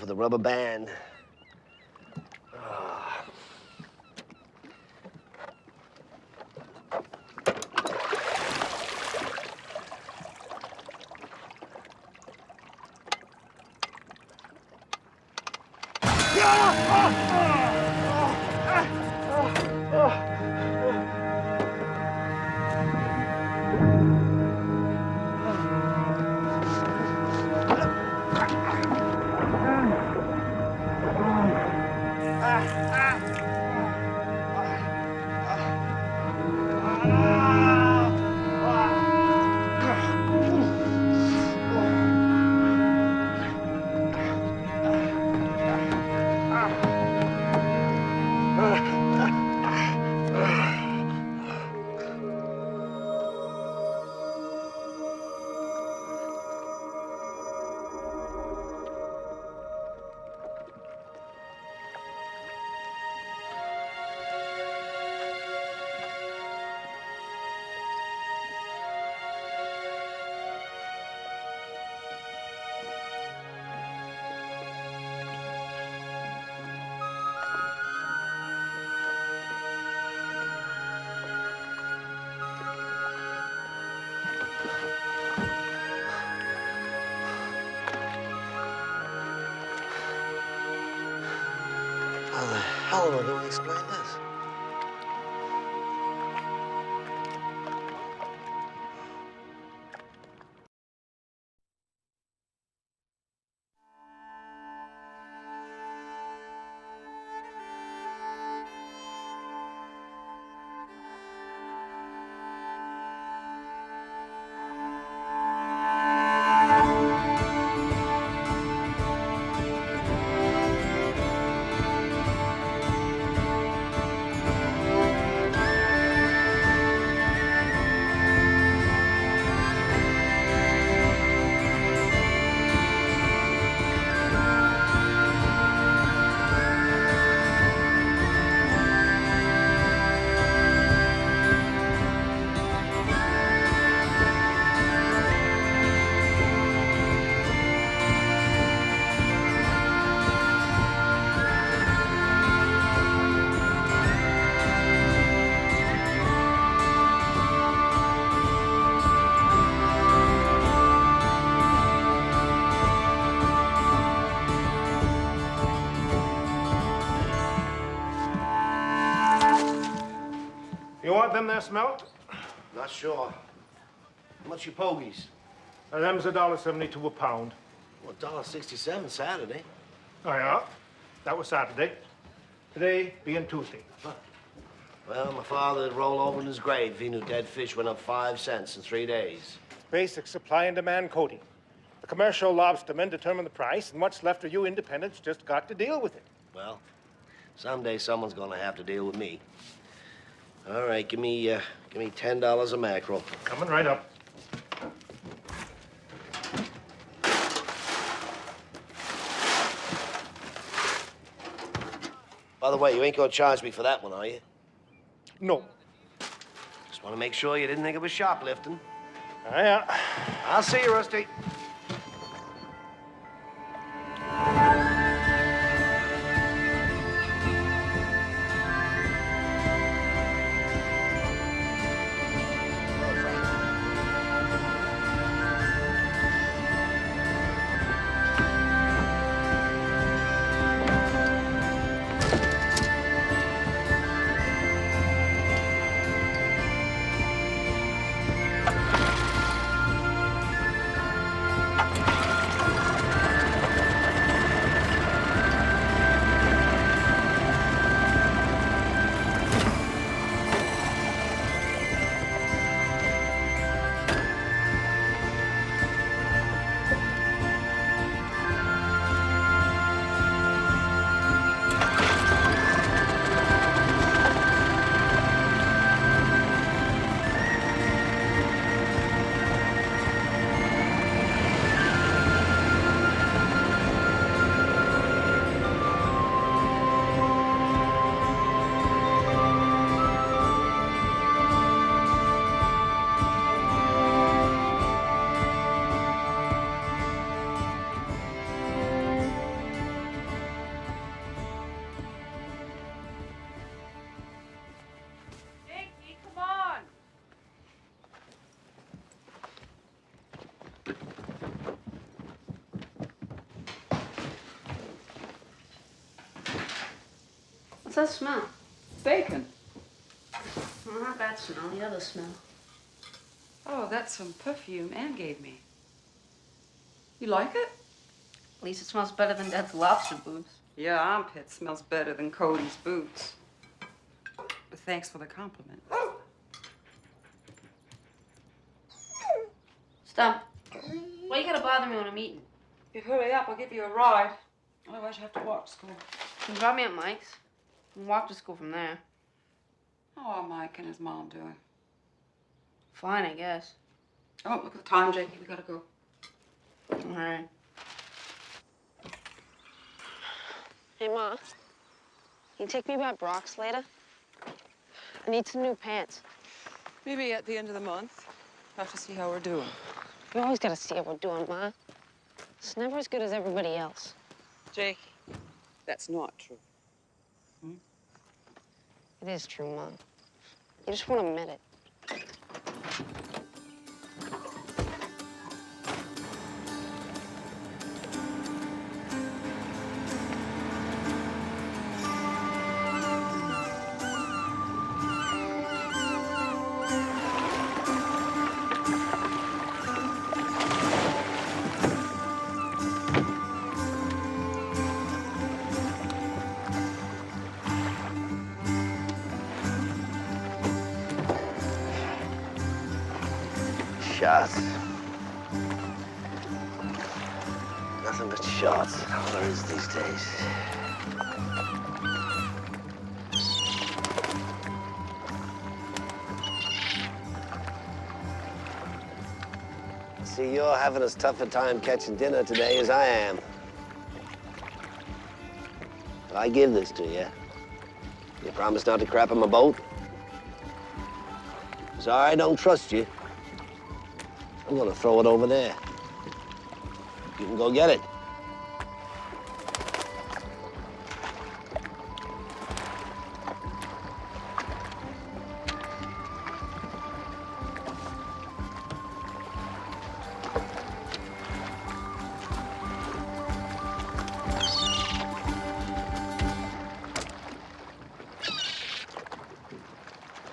for the rubber band. How am I going to explain this? You want them there smelt? Not sure. How much you pogies? Them's $1.72 a pound. Well, $1.67 Saturday. Oh, yeah? That was Saturday. Today being Tuesday. Huh. Well, my father'd roll over in his grave if he knew dead fish went up 5 cents in 3 days. Basic supply and demand, Cody. The commercial lobstermen determine the price, and what's left of you independents just got to deal with it. Well, someday someone's gonna have to deal with me. All right, give me $10 a mackerel. Coming right up. By the way, you ain't gonna charge me for that one, are you? No. Just want to make sure you didn't think it was shoplifting. Yeah. I'll see you, Rusty. What's that smell? Bacon. Well, not that smell, the other smell. Oh, that's some perfume Anne gave me. You like it? At least it smells better than Dead Lobster boots. Your armpit smells better than Cody's boots. But thanks for the compliment. Stop. Why you gotta bother me when I'm eating? You hurry up, I'll give you a ride. Otherwise you have to walk to school. You can drop me at Mike's and walk to school from there. How are Mike and his mom doing? Fine, I guess. Oh, look at the time, Jakey. We gotta go. All right. Hey, Ma. Can you take me by Brock's later? I need some new pants. Maybe at the end of the month. Have to see how we're doing. You always gotta see how we're doing, Ma. It's never as good as everybody else. Jakey, that's not true. It is true, Ma. You just won't admit it. Shots. Nothing but shots. All there is these days. See, you're having as tough a time catching dinner today as I am. But I give this to you. You promise not to crap on my boat? Sorry, I don't trust you. I'm gonna throw it over there. You can go get it.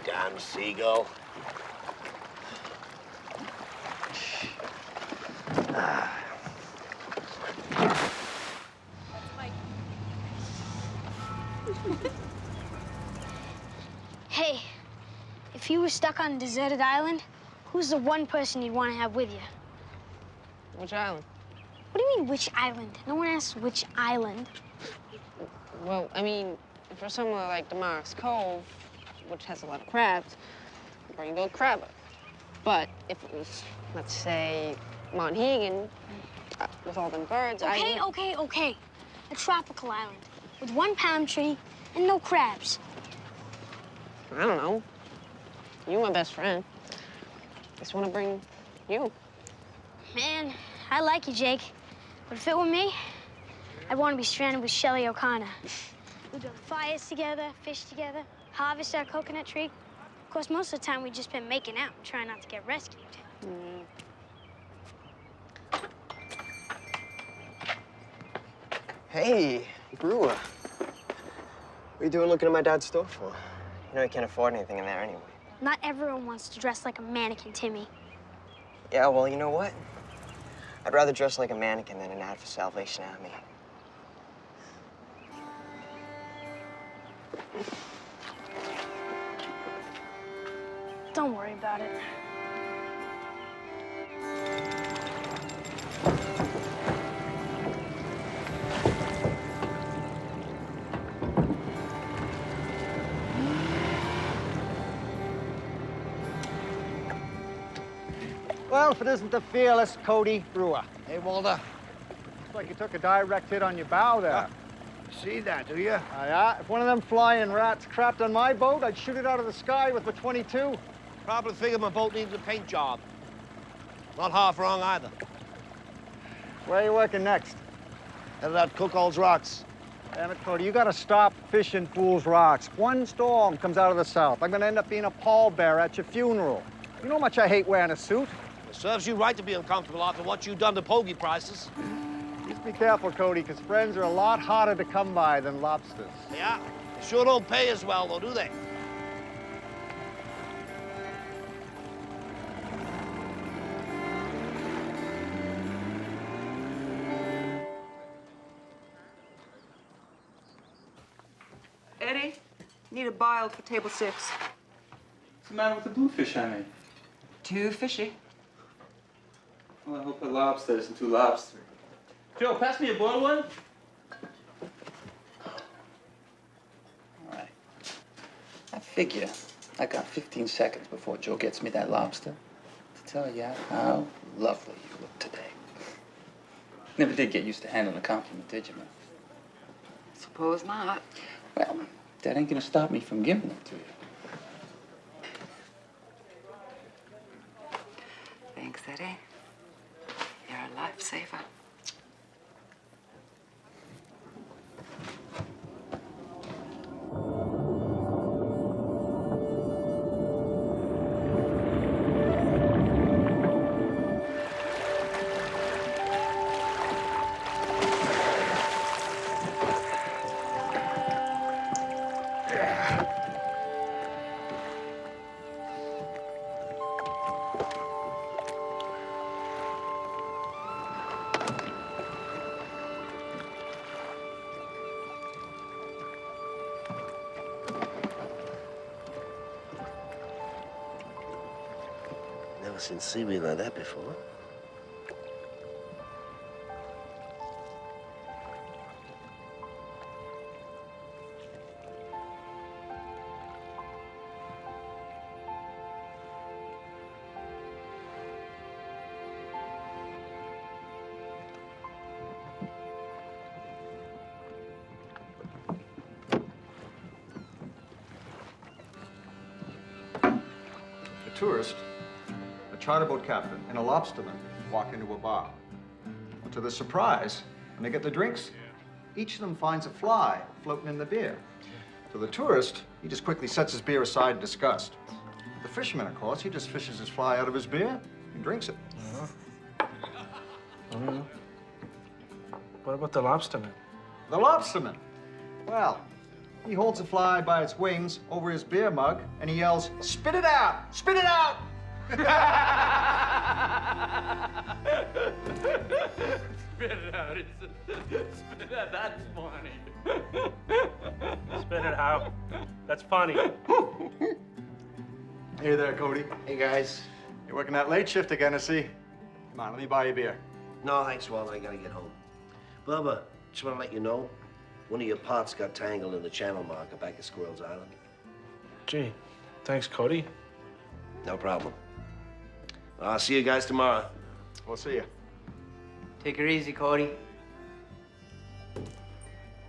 Damn seagull. Hey, if you were stuck on a deserted island, who's the one person you'd want to have with you? Which island? What do you mean, which island? No one asks which island. Well, I mean, for somewhere like Damaris Cove, which has a lot of crabs, bring Bill Crabber. But if it was, let's say, Monhegan, with all them birds, Okay. A tropical island with one palm tree and no crabs. I don't know. You're my best friend. Just want to bring you. Man, I like you, Jake. But if it were me, I'd want to be stranded with Shelley O'Connor. We build fires together, fish together, harvest our coconut tree. Of course, most of the time we've just been making out and trying not to get rescued. Hey, Brewer. What are you doing looking at my dad's store for? You know you can't afford anything in there anyway. Not everyone wants to dress like a mannequin, Timmy. Yeah, well, you know what? I'd rather dress like a mannequin than an ad for Salvation Army. Don't worry about it. Well, if it isn't the fearless Cody Brewer. Hey, Walter. Looks like you took a direct hit on your bow there. See that, do you? Yeah, if one of them flying rats crapped on my boat, I'd shoot it out of the sky with a .22. Probably figured my boat needs a paint job. Not half wrong either. Where are you working next? Headed out Cookall's Rocks. Damn it, Cody, you gotta stop fishing Fool's Rocks. One storm comes out of the south. I'm gonna end up being a pallbearer at your funeral. You know how much I hate wearing a suit? It serves you right to be uncomfortable after what you've done to pogey prices. Just be careful, Cody, because friends are a lot harder to come by than lobsters. Yeah, they sure don't pay as well, though, do they? Eddie, need a bile for table 6. What's the matter with the bluefish I made? Too fishy. Well, I hope a lobster isn't too lobster. Joe, pass me a boiled one. All right. I figure I got 15 seconds before Joe gets me that lobster to tell you how lovely you look today. Never did get used to handling a compliment, did you, man? Suppose not. Well, that ain't gonna stop me from giving them to you. Thanks, Eddie. You're a lifesaver. Never seen seaweed like that before. A tourist, a charter boat captain, and a lobsterman walk into a bar. Well, to their surprise, when they get their drinks, each of them finds a fly floating in the beer. To the tourist, he just quickly sets his beer aside in disgust. The fisherman, of course, he just fishes his fly out of his beer and drinks it. What about the lobsterman? The lobsterman, well, he holds the fly by its wings over his beer mug and he yells, "Spit it out! Spit it out!" Spit it out. Spit it out. That's funny. Spit it out. That's funny. Hey there, Cody. Hey, guys. You're working that late shift again, I see. Come on, let me buy you a beer. No, thanks, Walter. I gotta get home. Bubba, just want to let you know, one of your pots got tangled in the channel marker back at Squirrel's Island. Gee, thanks, Cody. No problem. I'll see you guys tomorrow. We'll see you. Take her easy, Cody.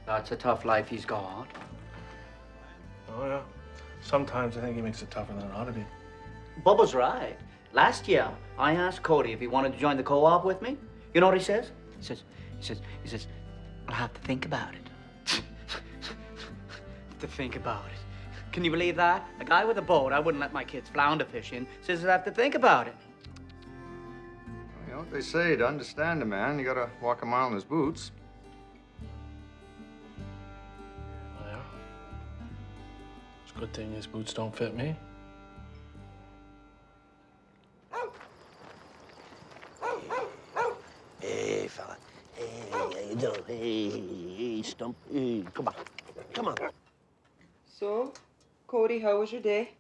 That's a tough life he's got. Oh, yeah. Sometimes I think he makes it tougher than it ought to be. Bubba's right. Last year, I asked Cody if he wanted to join the co-op with me. You know what he says? He says, I'll have to think about it. To think about it. Can you believe that? A guy with a boat I wouldn't let my kids flounder fishing says I have to think about it. You know what they say, to understand a man, you gotta walk a mile in his boots. Oh, yeah? It's a good thing his boots don't fit me. Hey, fella. Hey, how you doing? Hey, Stump. Hey, come on. Come on. So, Cody, how was your day?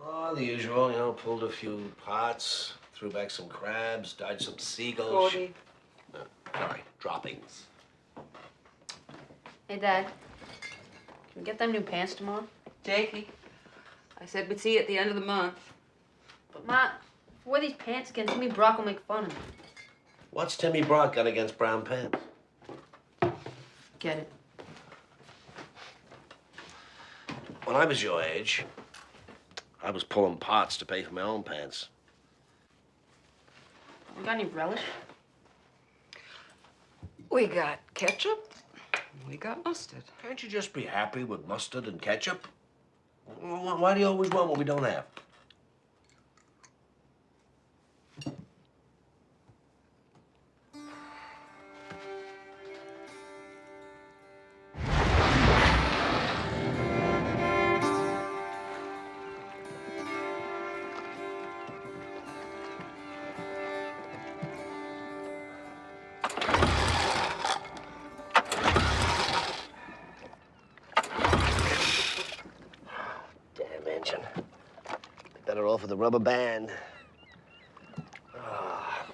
Oh, the usual, you know, pulled a few pots, threw back some crabs, died some seagulls. Cody. Sorry, droppings. Hey, Dad. Can we get them new pants tomorrow? Jakey, I said we'd see you at the end of the month. But, Ma, if I wear these pants again, Timmy Brock will make fun of me. What's Timmy Brock got against brown pants? Get it? When I was your age, I was pulling pots to pay for my own pants. You got any relish? We got ketchup. We got mustard. Can't you just be happy with mustard and ketchup? Why do you always want what we don't have? stretching. Better off with a rubber band. Ah.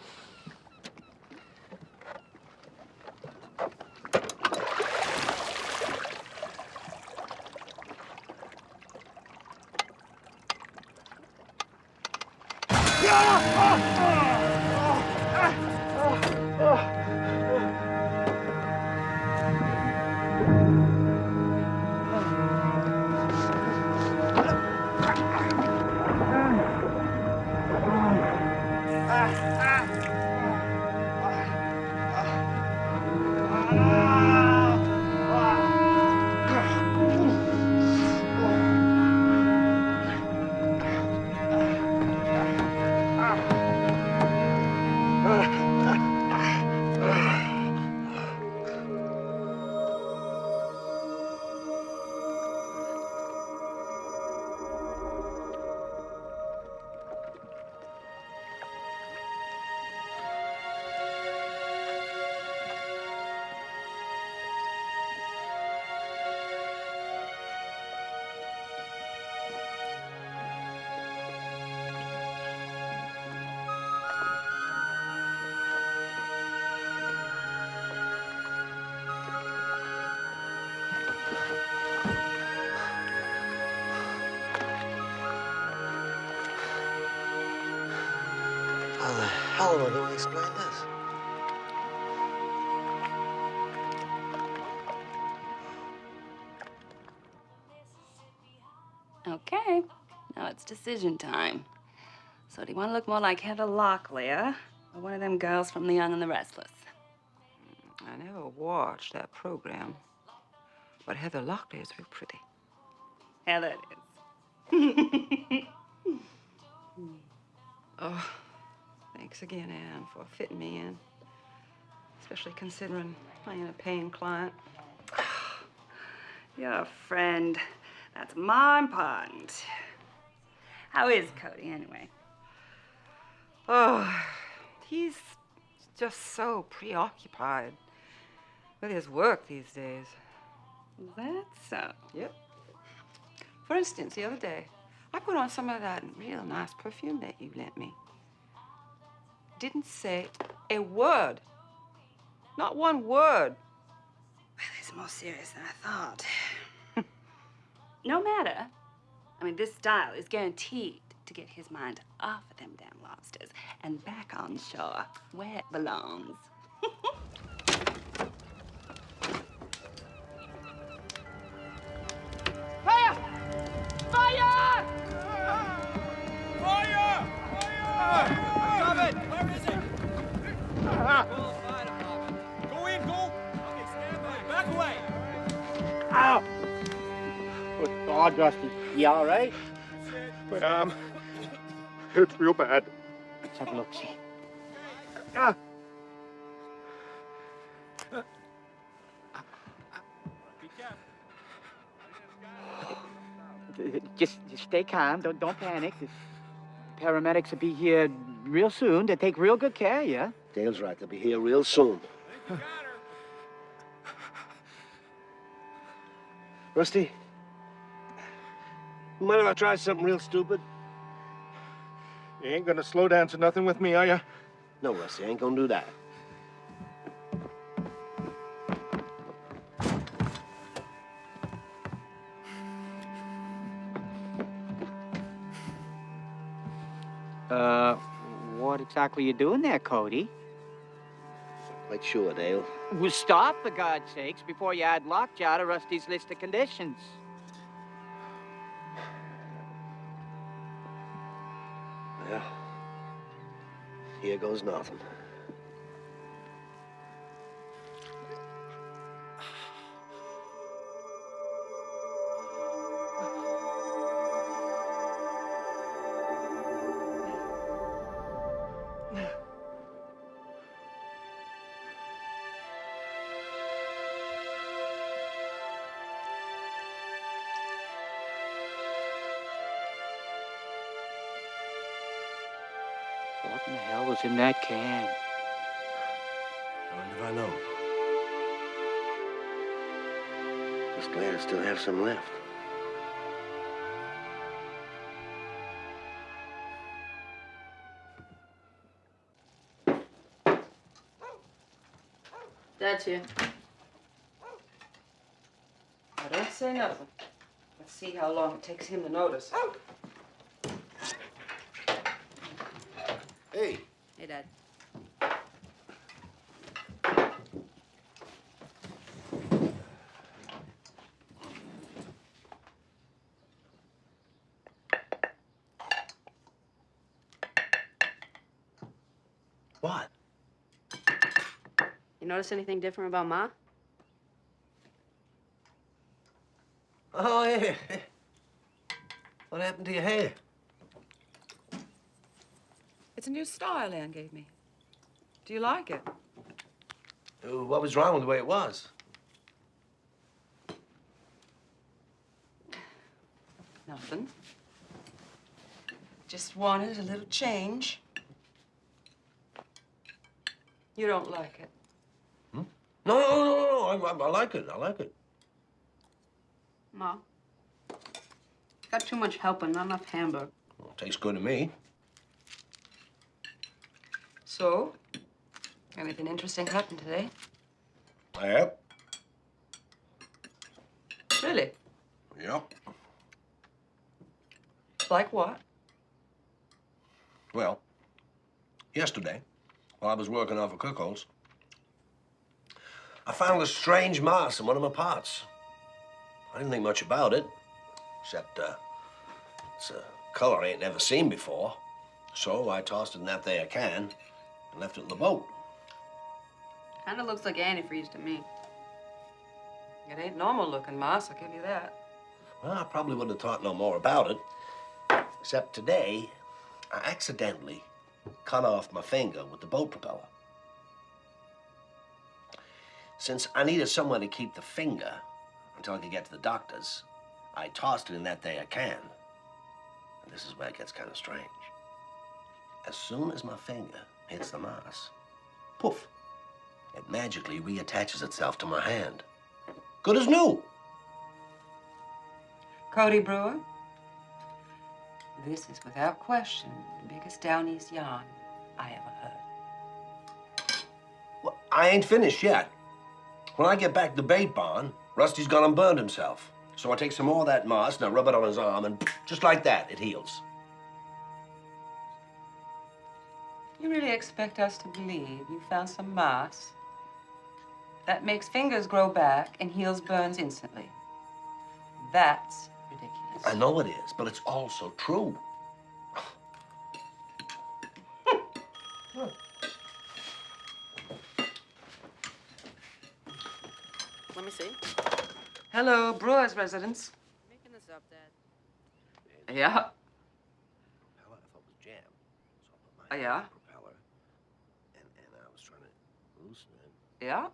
How the hell am I going to explain this? Okay, now it's decision time. So do you want to look more like Heather Locklear or one of them girls from The Young and the Restless? I never watched that program, but Heather Locklear is real pretty. Heather it is. Oh, thanks again, Anne, for fitting me in, especially considering I ain't a paying client. You're a friend. That's more important. How is Cody, anyway? Oh, he's just so preoccupied with his work these days. That's so. Yep. For instance, the other day, I put on some of that real nice perfume that you lent me. Didn't say a word. Not one word. Well, it's more serious than I thought. No matter. I mean, this style is guaranteed to get his mind off of them damn lobsters and back on shore where it belongs. Fire! Fire! Fire! Fire! Coming! Where is it? Fire department. Go in, go! Okay, stand by. Back away! Ow! Good God, Rusty. You all right? My arm. It's real bad. Let's have a look, see. Ah. Just stay calm. Don't panic. The paramedics will be here real soon to take real good care of you. Dale's right. They'll be here real soon. Rusty, you mind if I try something real stupid? You ain't gonna slow dance or nothing with me, are you? No, Rusty, I ain't gonna do that. What exactly you doing there, Cody? Quite sure, Dale. Well, stop, for God's sakes, before you add lockjaw to Rusty's list of conditions. Well, here goes nothing. What in the hell was in that can? How did I know? Just glad I still have some left. Dad's here. Now, don't say nothing. Let's see how long it takes him to notice. Hey. Hey, Dad. What? You notice anything different about Ma? Oh, yeah. What happened to your hair? It's a new style Ann gave me. Do you like it? What was wrong with the way it was? Nothing. Just wanted a little change. You don't like it? No. I like it. I like it. Ma. Got too much help and not enough hamburger. Well, tastes good to me. So, anything interesting happened today? Yep. Really? Yep. Like what? Well, yesterday, while I was working off of Cookhouse, I found a strange moss in one of my pots. I didn't think much about it, except it's a color I ain't never seen before. So I tossed it in that there can and left it in the boat. Kinda looks like antifreeze to me. It ain't normal looking, Moss, I'll give you that. Well, I probably wouldn't have thought no more about it, except today, I accidentally cut off my finger with the boat propeller. Since I needed somewhere to keep the finger until I could get to the doctor's, I tossed it in that there can. And this is where it gets kind of strange. As soon as my finger hits the moss, poof, it magically reattaches itself to my hand. Good as new. Cody Brewer, this is without question the biggest down east yarn I ever heard. Well, I ain't finished yet. When I get back to the bait barn, Rusty's gone and burned himself. So I take some more of that moss and I rub it on his arm, and just like that, it heals. You really expect us to believe you found some moss that makes fingers grow back and heals burns instantly? That's ridiculous. I know it is, but it's also true. Let me see. Hello, Brewer's residence. Making this up, Dad. Yeah. Propeller, I thought was jam. So I put my Yeah. propeller, and I was trying to loosen it. Yeah?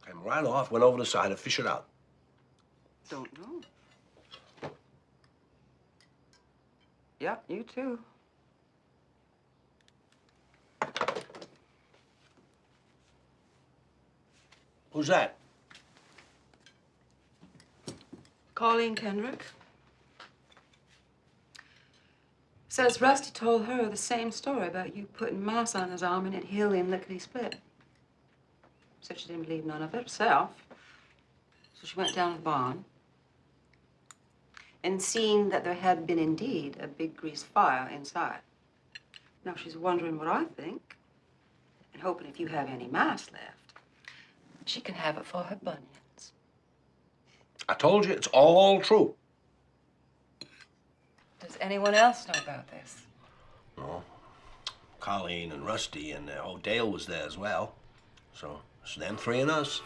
Came right off, went over the side, and fished it out. Don't know. Yeah, you too. Who's that? Colleen Kendrick. Says Rusty told her the same story about you putting moss on his arm and it healed him lickety-split. Said she didn't believe none of it herself. So she went down to the barn and seen that there had been indeed a big grease fire inside. Now she's wondering what I think and hoping if you have any moss left, she can have it for her bunions. I told you, it's all true. Does anyone else know about this? No. Colleen and Rusty and Dale was there as well. So it's them three and us.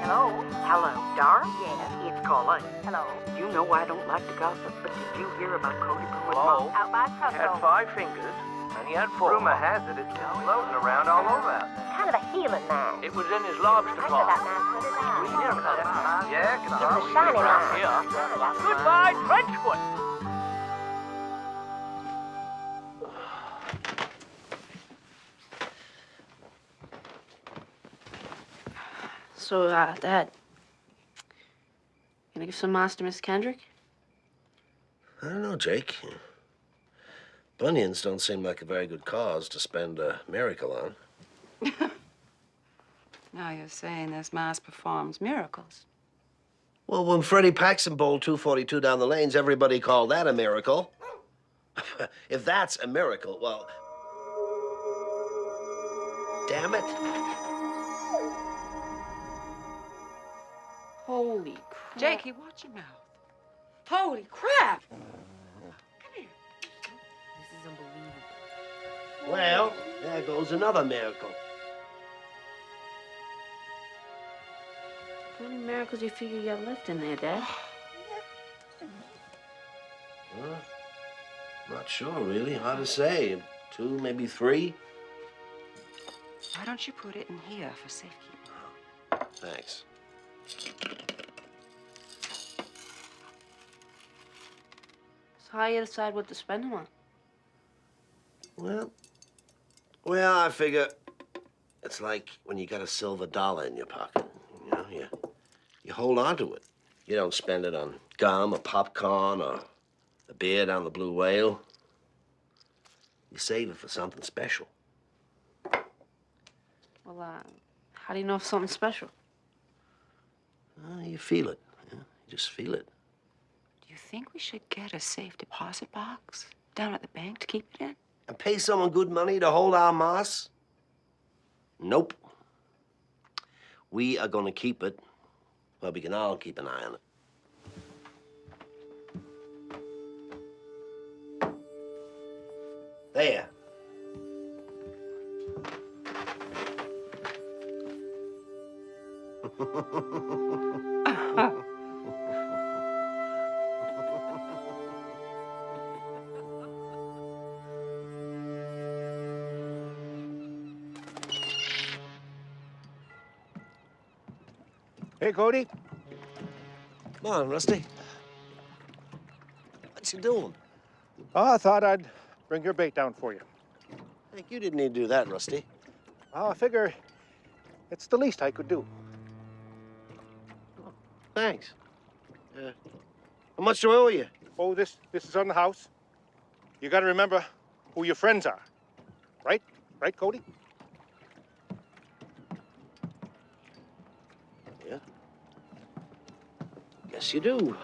Hello? Hello, Dar? Yes, it's Colleen. Hello. You know I don't like to gossip, but did you hear about Cody Brewer's mom? Out by He had 5 fingers, and he had 4. Rumor has it it's still floating around all over out there. Kind of a healing mine. It was in his lobster I pot. got about 9 Yeah, It was a shiny around mine. here. Goodbye, Trenchwood. So, Dad, gonna give some moss to Miss Kendrick? I don't know, Jake. Bunions don't seem like a very good cause to spend a miracle on. Now you're saying this mass performs miracles. Well, when Freddie Paxson bowled 242 down the lanes, everybody called that a miracle. If that's a miracle, well, damn it. Holy crap. Jakey, watch your mouth. Holy crap! Come here. This is unbelievable. Well, there goes another miracle. How many miracles do you figure you got left in there, Dad? Well, not sure, really. Hard to say. 2, maybe 3. Why don't you put it in here for safekeeping? Thanks. So how you decide what to spend them on? Well, I figure it's like when you got a silver dollar in your pocket. You know, you hold on to it. You don't spend it on gum or popcorn or a beer down the Blue Whale. You save it for something special. Well, how do you know if something's special? You feel it. You just feel it. Do you think we should get a safe deposit box down at the bank to keep it in? And pay someone good money to hold our moss? Nope. We are gonna keep it where we can all keep an eye on it. There. Hey, Cody. Come on, Rusty. What you doing? Oh, I thought I'd bring your bait down for you. Heck, you didn't need to do that, Rusty. Well, I figure it's the least I could do. Thanks. How much do I owe you? Oh, this is on the house. You gotta remember who your friends are. Right? Right, Cody? Yeah. Guess you do.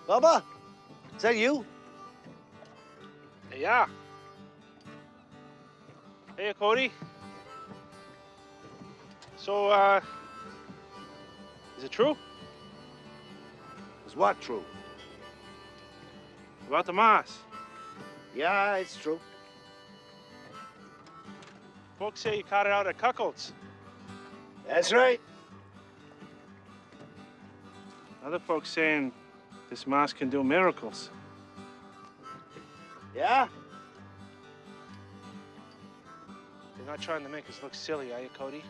Bubba, is that you? Yeah. Hey, Cody. So, is it true? Is what true? About the moss. Yeah, it's true. Folks say you caught it out at Cuckold's. That's right. Other folks saying this moss can do miracles. Yeah? You're not trying to make us look silly, are you, Cody?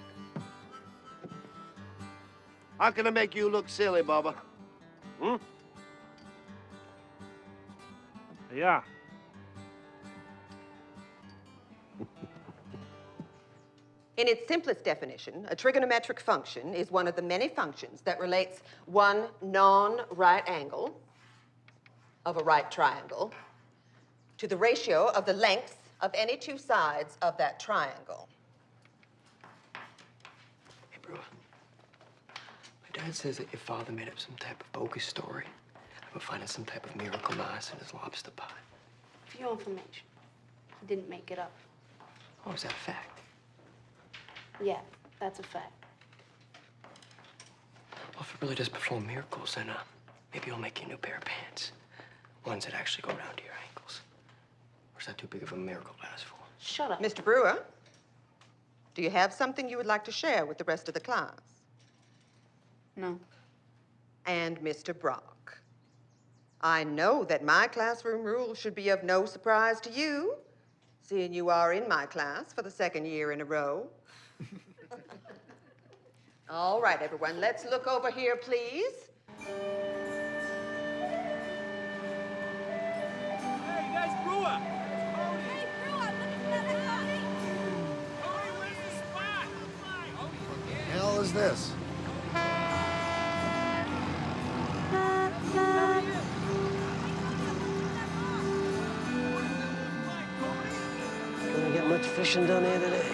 How can I make you look silly, Bubba? Hmm? Yeah. In its simplest definition, a trigonometric function is one of the many functions that relates one non-right angle of a right triangle to the ratio of the lengths of any two sides of that triangle. Hey, bro. My dad says that your father made up some type of bogus story about finding some type of miracle moss in his lobster pot. For your information, he didn't make it up. Oh, is that a fact? Yeah, that's a fact. Well, if it really does perform miracles, then maybe I'll make you a new pair of pants. Ones that actually go down to your ankles. Or is that too big of a miracle to ask for? Shut up. Mr. Brewer, do you have something you would like to share with the rest of the class? No. And Mr. Brock, I know that my classroom rules should be of no surprise to you, seeing you are in my class for the second year in a row. All right, everyone, let's look over here, please. Hey, that's Brewer. Hey, Brewer, look at that Cody. Cody, where's the spot? What the hell is this? fishing done here today?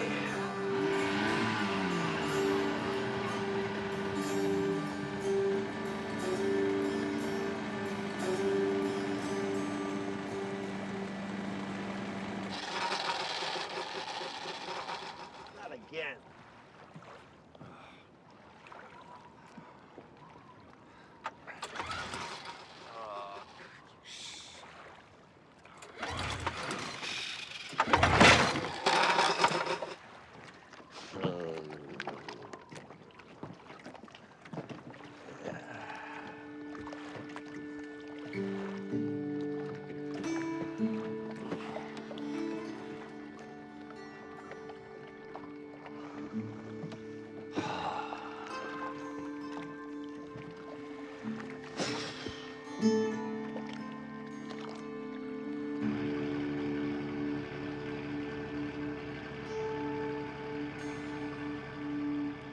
Not again.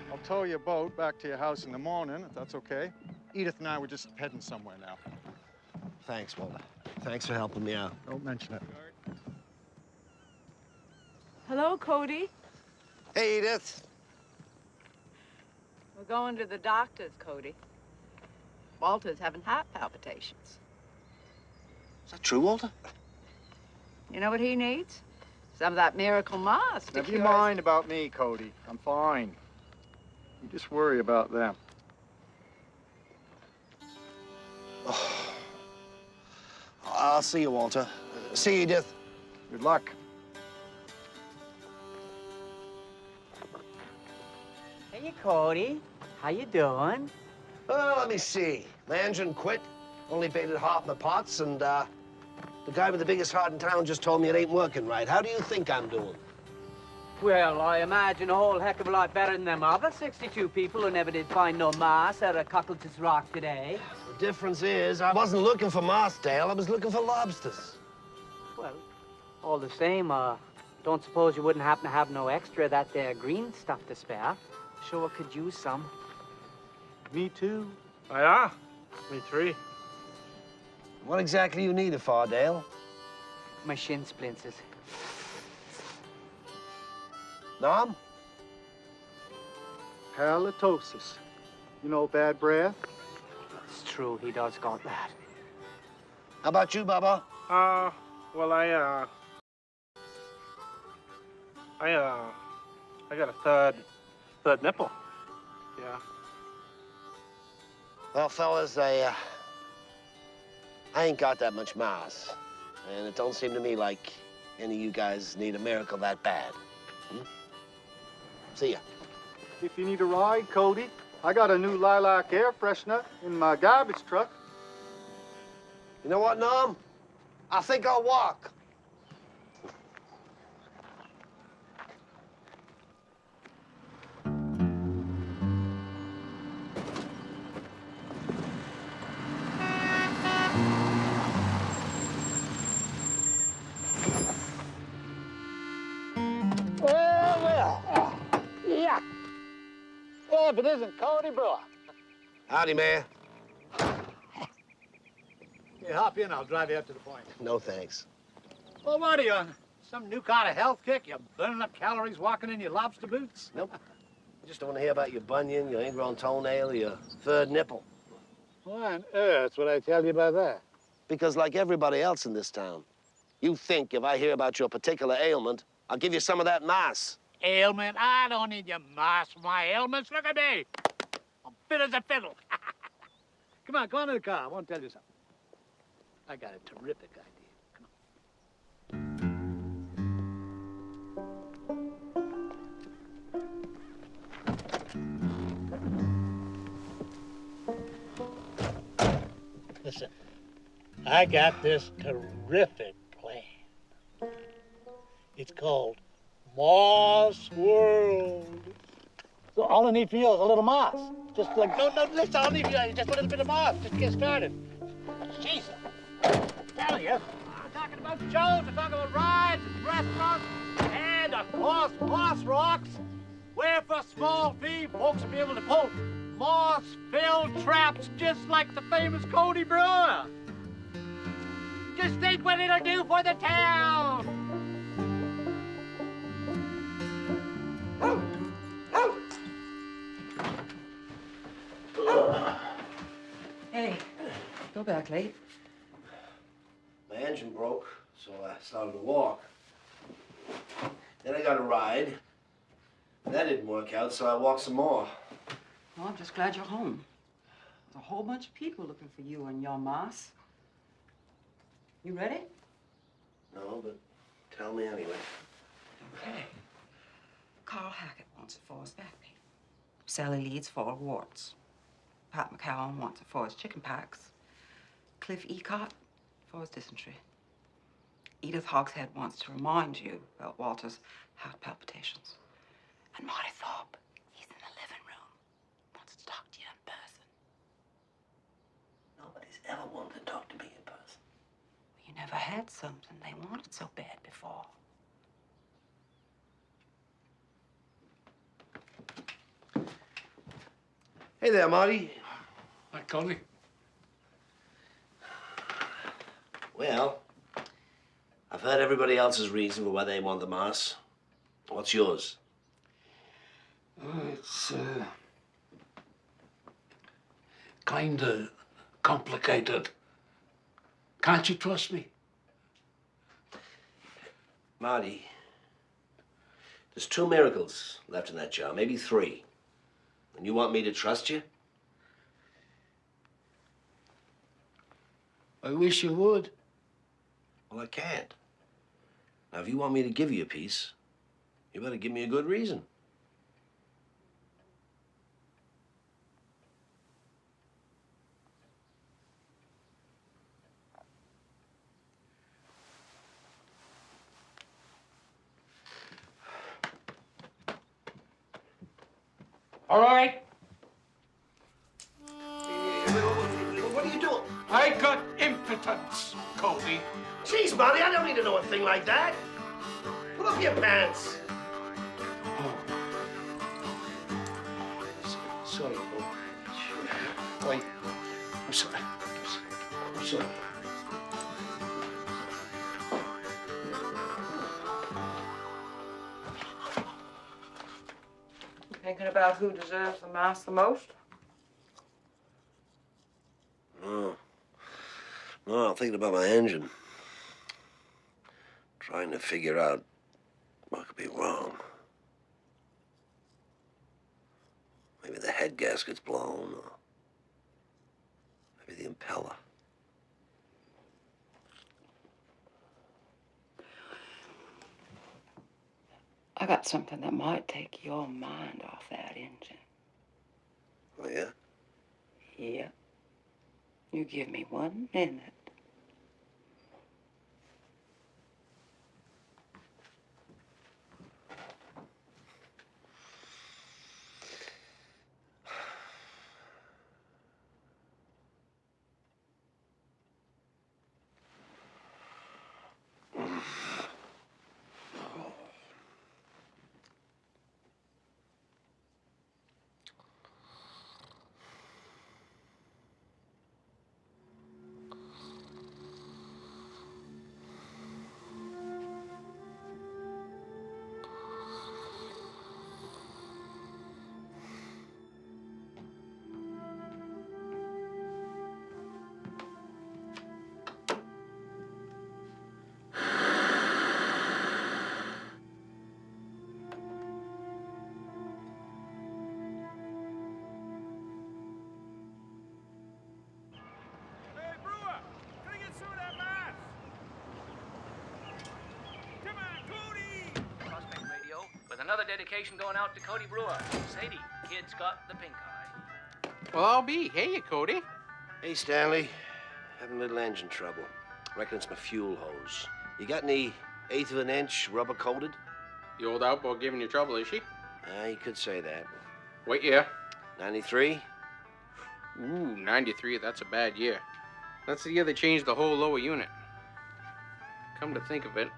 I'll tow your boat back to your house in the morning, if that's okay. Edith and I were just heading somewhere now. Thanks, Walter. Thanks for helping me out. Don't mention it. Hello, Cody. Hey, Edith. We're going to the doctor's, Cody. Walter's having heart palpitations. Is that true, Walter? You know what he needs? Some of that miracle moss to Never you cure mind about me, Cody. I'm fine. You just worry about them. I'll see you, Walter. See you, Edith. Good luck. Hey, Cody. How you doing? Oh, let me see. My engine quit. Only baited half my pots, and the guy with the biggest heart in town just told me it ain't working right. How do you think I'm doing? Well, I imagine a whole heck of a lot better than them other 62 people who never did find no moss out of Cockleton's Rock today. The difference is, I wasn't looking for mosstail, I was looking for lobsters. Well, all the same, don't suppose you wouldn't happen to have no extra of that there green stuff to spare? Sure could use some. Me too. Oh, yeah? Me three. What exactly you need it for, Dale? My shin splinters. Nom? Halitosis. You know, bad breath? It's true, he does got that. How about you, Bubba? Well, I got a third nipple. Yeah. Well, fellas, I ain't got that much moss. And it don't seem to me like any of you guys need a miracle that bad. See ya. If you need a ride, Cody, I got a new lilac air freshener in my garbage truck. You know what, Nom? I think I'll walk. Well. Yeah. Well, if it isn't Cody Brewer. Howdy, Mayor. Hey, hop in. I'll drive you up to the point. No, thanks. Well, what are you on? Some new kind of health kick? You're burning up calories walking in your lobster boots? Nope. I just don't want to hear about your bunion, your ingrown toenail, or your third nipple. Why on earth would I tell you about that? Because like everybody else in this town, you think if I hear about your particular ailment, I'll give you some of that moss. Ailment? I don't need your moss for my ailments. Look at me. I'm fit as a fiddle. Come on in the car. I want to tell you something. I got a terrific idea. Listen, I got this terrific plan. It's called Moss World. So all I need for you is a little moss. Just like, no, listen, all I need for you is just a little bit of moss, just to get started. Jesus, I'm telling you, I'm talking about shows, I'm talking about rides and restaurants, and of course, moss rocks, where for a small fee, folks will be able to pull moss-filled traps just like the famous Cody Brewer. Just think what it'll do for the town. Hey, go back late. My engine broke, so I started to walk. Then I got a ride. That didn't work out, so I walked some more. Well, I'm just glad you're home. There's a whole bunch of people looking for you and your moss. You ready? No, but tell me anyway. Okay. Carl Hackett wants it for his back pain. Sally Leeds for her warts. Pat McCowan wants it for his chicken pox. Cliff Ecott for his dysentery. Edith Hogshead wants to remind you about Walter's heart palpitations. And Marty Thorpe, he's in the living room. Wants to talk to you in person. Nobody's ever wanted to talk to me in person. You never had something they wanted so bad before. Hey there, Marty. Hi, Cody. Well, I've heard everybody else's reason for why they want the mass. What's yours? It's kind of complicated. Can't you trust me? Marty, there's 2 miracles left in that jar, maybe 3. And you want me to trust you? I wish you would. Well, I can't. Now, if you want me to give you a piece, you better give me a good reason. All right. What are you doing? I got impotence, Cody. Jeez, Marty, I don't need to know a thing like that. Pull up your pants. Sorry. Wait. I'm sorry. I'm sorry. Thinking about who deserves the mass the most? No, I'm thinking about my engine. Trying to figure out what could be wrong. Maybe the head gasket's blown, or maybe the impeller. I got something that might take your mind off that engine. Oh, yeah? Yeah. You give me 1 minute. Hey, Brewer! Gonna get some of that mass! Come on, Cody! Prospect Radio with another dedication going out to Cody Brewer. Sadie, kid's got the pink eye. Well, I'll be. Hey, Cody. Hey, Stanley. Having a little engine trouble. Reckon it's my fuel hose. You got any 1/8 of an inch rubber coated? The old outboard giving you trouble, is she? You could say that. What year? 93? Ooh, 93. That's a bad year. That's the year they changed the whole lower unit. Come to think of it,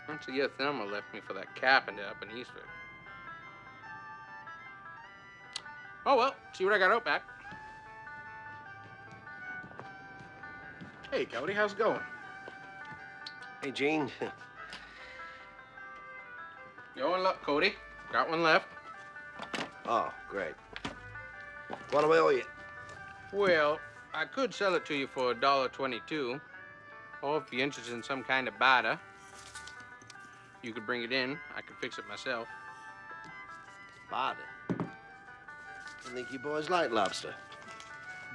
that's the year Thelma left me for that carpenter up in Eastford. Oh, well, see what I got out back. Hey, Cody, how's it going? Hey, Gene. You're in luck, Cody. Got one left. Oh, great. What do I owe you? Well, I could sell it to you for $1.22. Or if you're interested in some kind of batter, you could bring it in. I could fix it myself. Barter. I think you boys like lobster.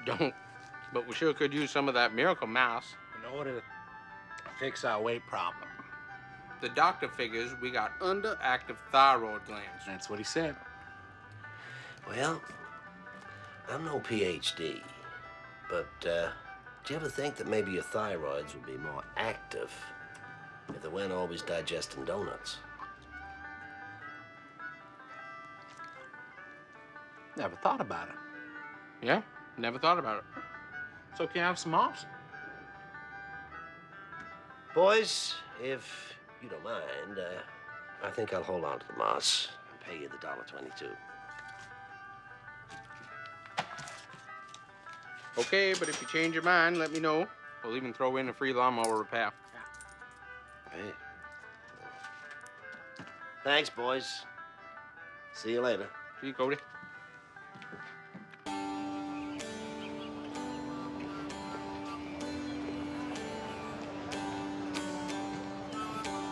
Don't. But we sure could use some of that miracle mouse. In order to fix our weight problem. The doctor figures we got underactive thyroid glands. That's what he said. Well, I'm no PhD, but do you ever think that maybe your thyroids would be more active if they weren't always digesting donuts? Never thought about it. Yeah, never thought about it. So can I have some moss? Boys, if you don't mind, I think I'll hold on to the moss and pay you the $1.22. Okay, but if you change your mind, let me know. We'll even throw in a free lawnmower repair. Hey. Thanks, boys. See you later. See you, Cody.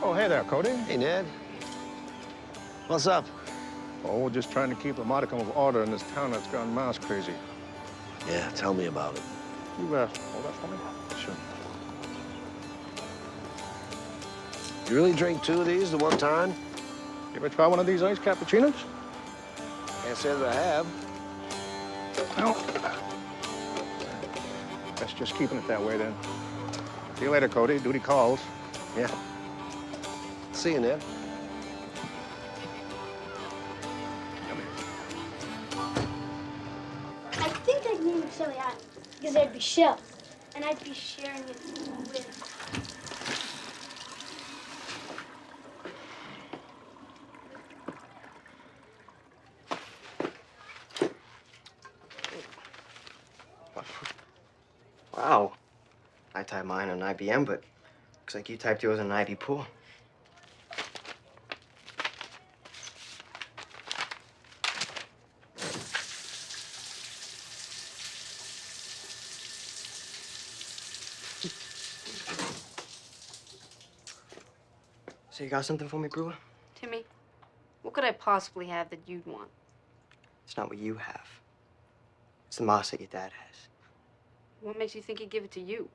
Oh, hey there, Cody. Hey, Ned. What's up? Oh, we're just trying to keep a modicum of order in this town that's gone mouse crazy. Yeah, tell me about it. You, hold that for me? Sure. You really drink 2 of these at one time? You ever try one of these iced cappuccinos? Can't say that I have. No. That's just keeping it that way, then. See you later, Cody. Duty calls. Yeah. See you, Ned. I think I'd name it Shelly Island because there'd be shells, and I'd be sharing it with. Wow. I typed mine on IBM, but looks like you typed yours on an IB pool. So you got something for me, Brewer? Timmy, what could I possibly have that you'd want? It's not what you have. It's the moss that your dad has. What makes you think he'd give it to you?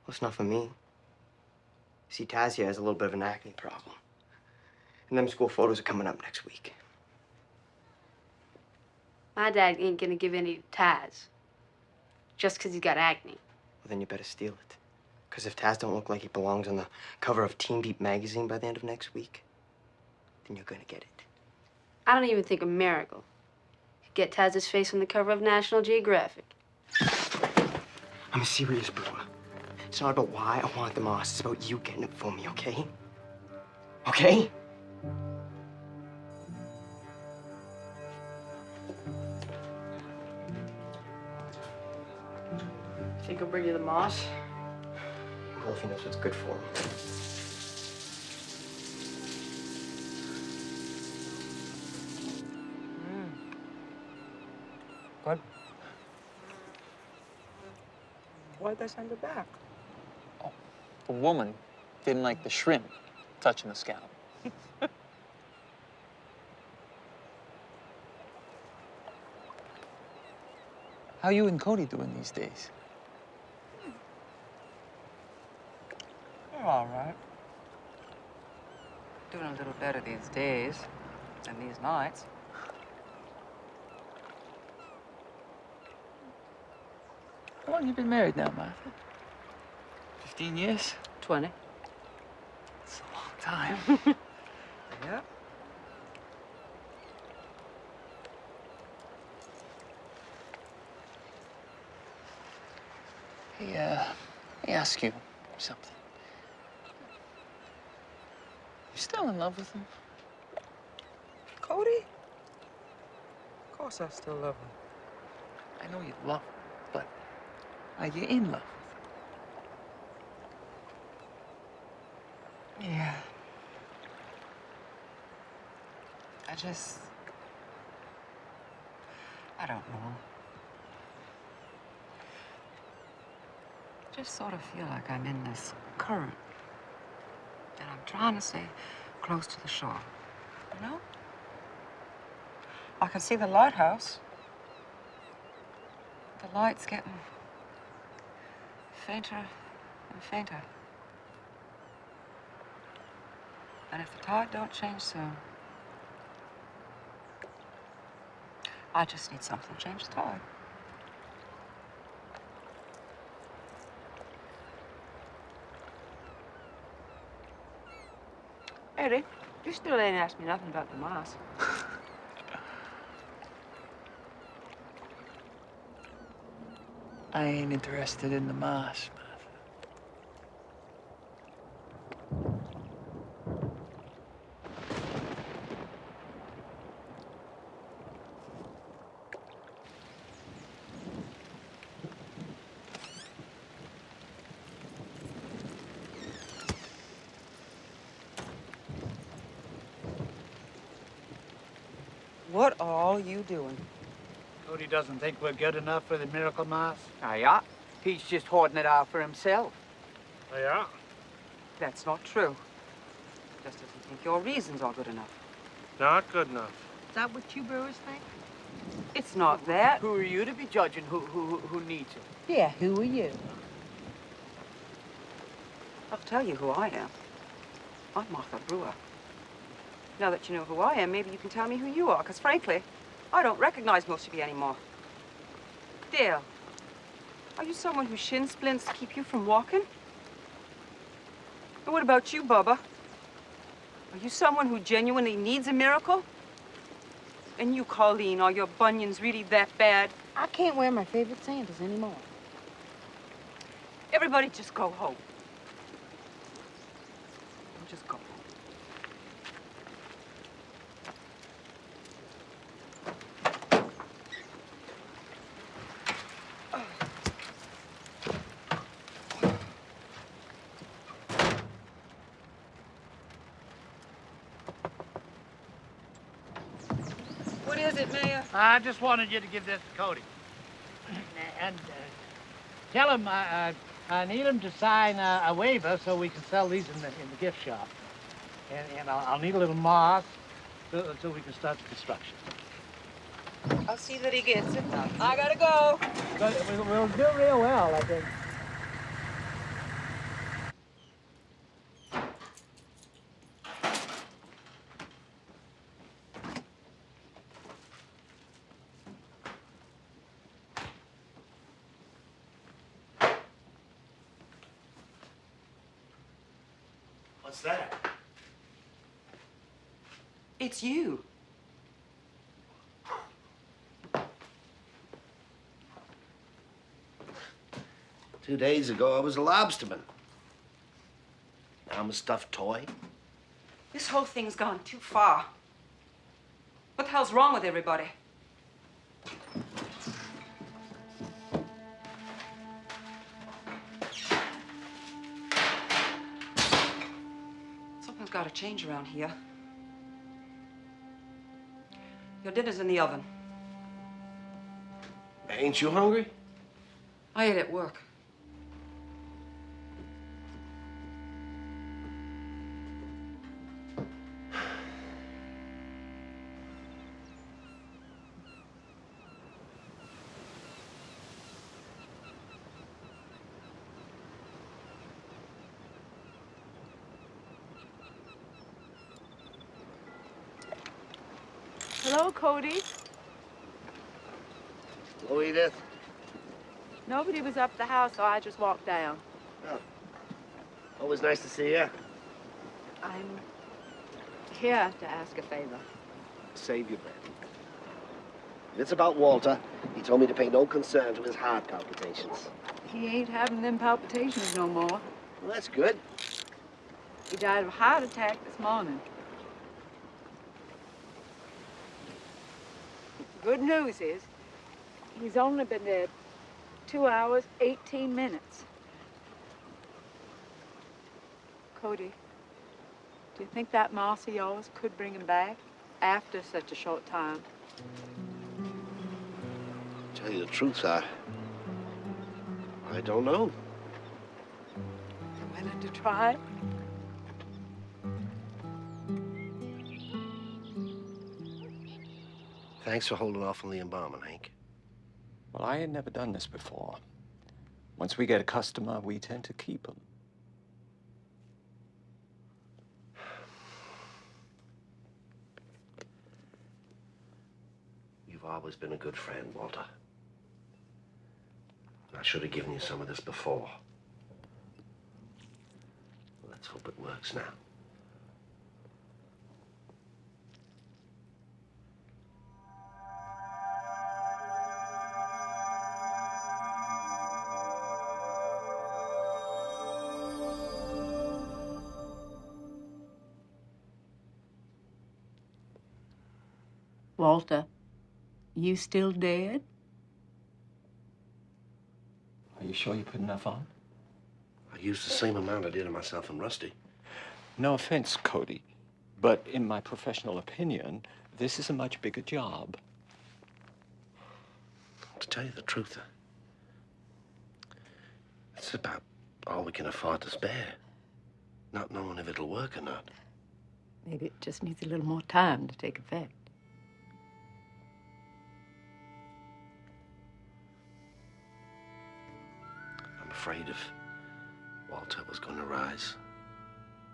Well, it's not for me. See, Taz here has a little bit of an acne problem. And them school photos are coming up next week. My dad ain't gonna give any to Taz. Just 'cause he's got acne. Well, then you better steal it. Because if Taz don't look like he belongs on the cover of Teen Beat magazine by the end of next week, then you're gonna get it. I don't even think a miracle could get Taz's face on the cover of National Geographic. I'm serious, Brewer. It's not about why I want the moss. It's about you getting it for me, okay? Okay? Think he'll bring you the moss? Well, if he knows what's good for him. What? Why'd they send it back? Oh, the woman didn't like the shrimp touching the scalp. How you and Cody doing these days? We're all right. Doing a little better these days than these nights. How long you been married now, Martha? 15 years? 20. It's a long time. Yeah. Hey, let me ask you something. You still in love with him? Cody? Of course I still love him. I know you love him, but are you in love with him? Yeah. I just I don't know. I just sort of feel like I'm in this current. And I'm trying to stay close to the shore. You know? I can see the lighthouse. The light's getting fainter and fainter. And if the tide don't change soon, I just need something to change the tide. Eddie, you still ain't asked me nothing about the moss. I ain't interested in the moss, Martha. What are all you doing? Cody doesn't think we're good enough for the miracle moss. Ah, yeah. He's just hoarding it out for himself. Oh, yeah? That's not true. Just doesn't think your reasons are good enough. Not good enough. Is that what you brewers think? It's not that. Who are you to be judging who needs it? Yeah, who are you? I'll tell you who I am. I'm Martha Brewer. Now that you know who I am, maybe you can tell me who you are, because frankly, I don't recognize most of you anymore. Dale, are you someone whose shin splints keep you from walking? And what about you, Bubba? Are you someone who genuinely needs a miracle? And you, Colleen, are your bunions really that bad? I can't wear my favorite sandals anymore. Everybody just go home. Just go home. What is it, Mayor? I just wanted you to give this to Cody. And tell him I need him to sign a waiver so we can sell these in the gift shop. And I'll need a little moss so we can start the construction. I'll see that he gets it. I gotta go. But we'll do real well, I think. What's that? It's you. 2 days ago, I was a lobsterman. Now I'm a stuffed toy. This whole thing's gone too far. What the hell's wrong with everybody? Something's got to change around here. Your dinner's in the oven. Ain't you hungry? I ate at work. Hello, Cody. Hello, Edith. Nobody was up at the house, so I just walked down. Oh. Always nice to see you. I'm here to ask a favor. Save your breath. If it's about Walter, he told me to pay no concern to his heart palpitations. He ain't having them palpitations no more. Well, that's good. He died of a heart attack this morning. Good news is, he's only been dead 2 hours, 18 minutes. Cody, do you think that moss of yours could bring him back after such a short time? tell you the truth, I don't know. You willing to try? Thanks for holding off on the embalming, Hank. Well, I had never done this before. Once we get a customer, we tend to keep them. You've always been a good friend, Walter. I should have given you some of this before. Let's hope it works now. Walter, you still dead? Are you sure you put enough on? I used the same amount I did of myself and Rusty. No offense, Cody, but in my professional opinion, this is a much bigger job. To tell you the truth, it's about all we can afford to spare. Not knowing if it'll work or not. Maybe it just needs a little more time to take effect. I'm afraid if Walter was going to rise,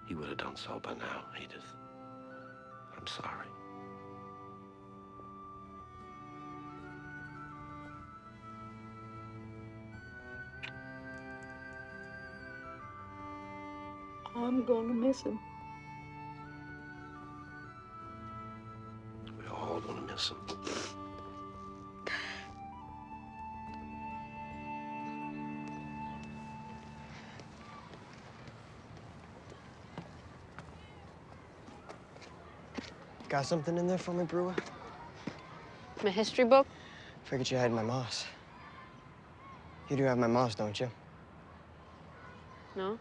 he would have done so by now, Edith. I'm sorry. I'm gonna miss him. We're all going to miss him. Got something in there for me, Brewer? My history book? Figured you had my moss. You do have my moss, don't you? No?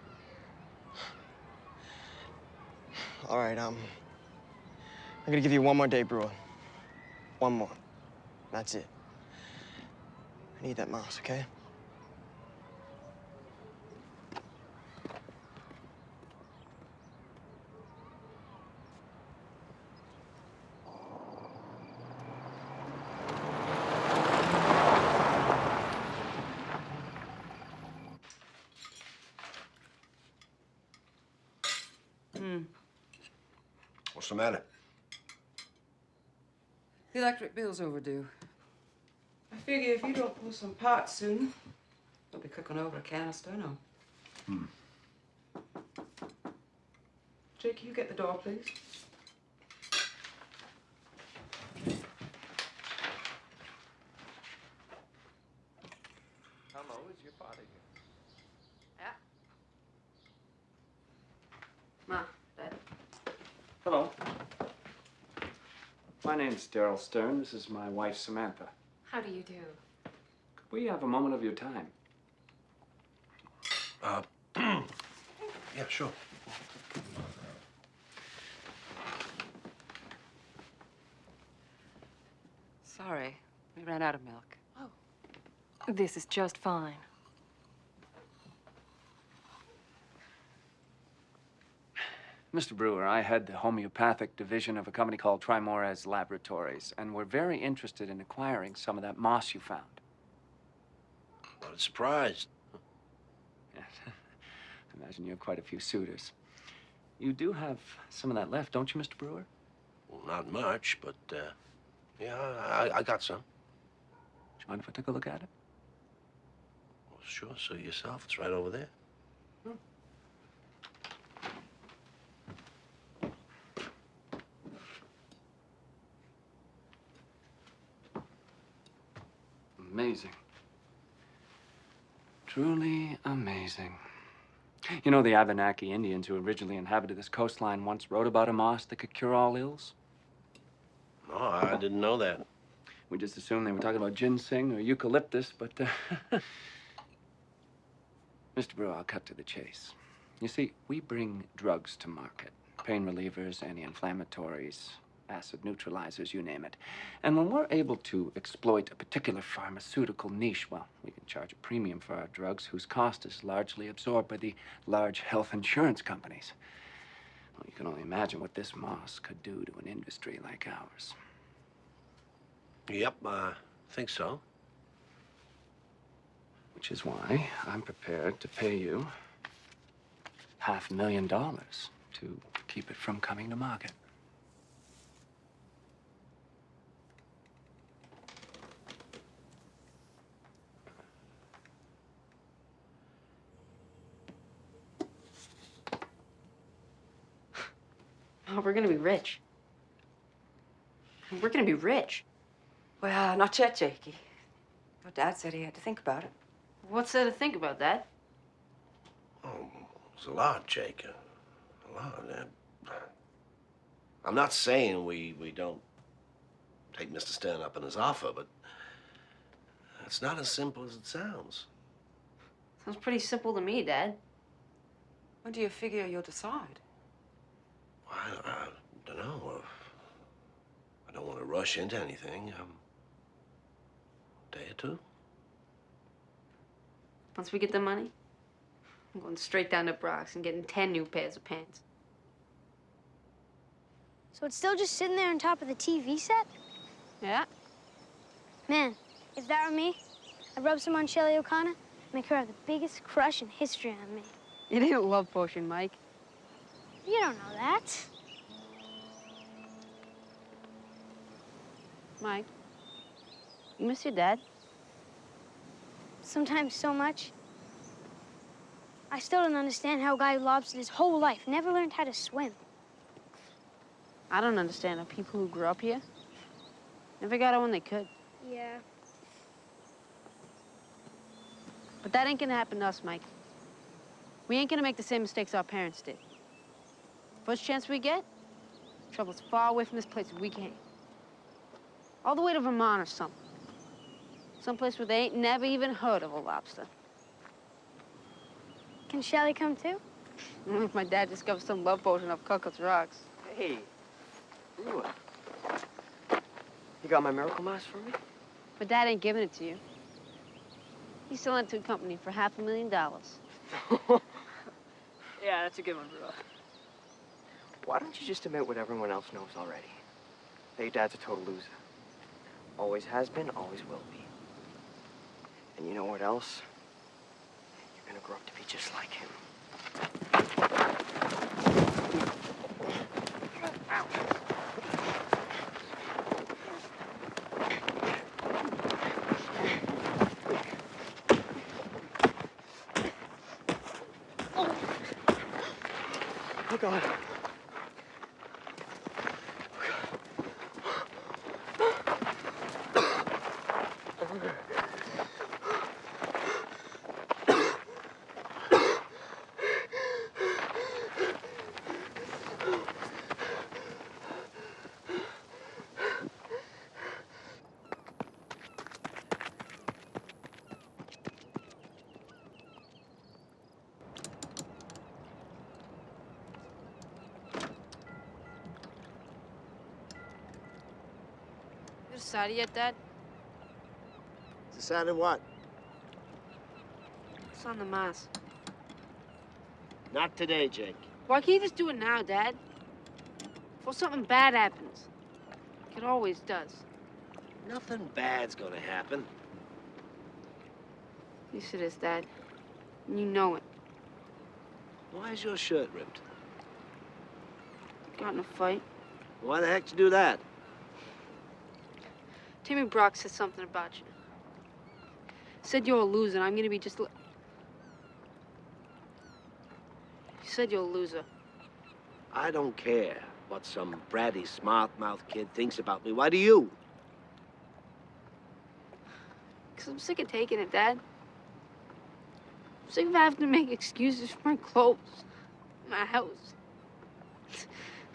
All right, I'm gonna give you one more day, Brewer. One more. That's it. I need that moss, okay? What's the matter? The electric bill's overdue. I figure if you don't pull some parts soon, they'll be cooking over a canister, no? Jake, you get the door, please. Hello, is your father here? Yeah. Ma, Dad. Hello. My name's Daryl Stern. This is my wife, Samantha. How do you do? Could we have a moment of your time? Yeah, sure. Sorry, we ran out of milk. This is just fine. Mr. Brewer, I head the homeopathic division of a company called Trimores Laboratories, and we're very interested in acquiring some of that moss you found. Not a surprise. Yes. I imagine you have quite a few suitors. You do have some of that left, don't you, Mr. Brewer? Well, not much, but, yeah, I got some. Do you mind if I took a look at it? Well, sure, so yourself. It's right over there. Amazing. Truly amazing. You know, the Abenaki Indians who originally inhabited this coastline once wrote about a moss that could cure all ills? No, I didn't know that. We just assumed they were talking about ginseng or eucalyptus, but, Mr. Brewer, I'll cut to the chase. You see, we bring drugs to market. Pain relievers, anti-inflammatories. acid neutralizers, you name it. And when we're able to exploit a particular pharmaceutical niche, well, we can charge a premium for our drugs whose cost is largely absorbed by the large health insurance companies. Well, you can only imagine what this moss could do to an industry like ours. Yep, I think so. Which is why I'm prepared to pay you $500,000 to keep it from coming to market. Oh, we're gonna be rich. We're gonna be rich. Well, not yet, Jakey. Your dad said he had to think about it. What's there to think about, Dad? Oh, it's a lot, Jake. A lot. I'm not saying we don't take Mr. Stern up on his offer, but it's not as simple as it sounds. Sounds pretty simple to me, Dad. When do you figure you'll decide? I don't know. I don't want to rush into anything. Day or two. Once we get the money, I'm going straight down to Brock's and getting 10 new pairs of pants. So it's still just sitting there on top of the TV set? Yeah. Man, if that were me, I'd rub some on Shelly O'Connor, make her have the biggest crush in history on me. It ain't a love potion, Mike. You don't know that. Mike, you miss your dad? Sometimes so much. I still don't understand how a guy who lobstered his whole life never learned how to swim. I don't understand how people who grew up here never got out when they could. Yeah. But that ain't gonna happen to us, Mike. We ain't gonna make the same mistakes our parents did. First chance we get, travel as far away from this place as we can. All the way to Vermont or something. Someplace where they ain't never even heard of a lobster. Can Shelly come too? If my dad discovers some love potion off Cuckold's rocks. Hey, Brewer. You got my miracle mask for me? But Dad ain't giving it to you. He's selling it to a company for $500,000. Yeah, that's a good one, Brewer. Why don't you just admit what everyone else knows already? That your dad's a total loser. Always has been, always will be. And you know what else? You're gonna grow up to be just like him. Oh, God. You decided yet, Dad? Decided what? It's on the mask. Not today, Jake. Why can't you just do it now, Dad? Before something bad happens. It always does. Nothing bad's gonna happen. Yes, it is, Dad. And you know it. Why is your shirt ripped? Got in a fight. Why the heck did you do that? Timmy Brock said something about you. Said you're a loser, and I'm gonna be just. He said you're a loser. I don't care what some bratty, smart-mouthed kid thinks about me. Why do you? Because I'm sick of taking it, Dad. I'm sick of having to make excuses for my clothes, my house,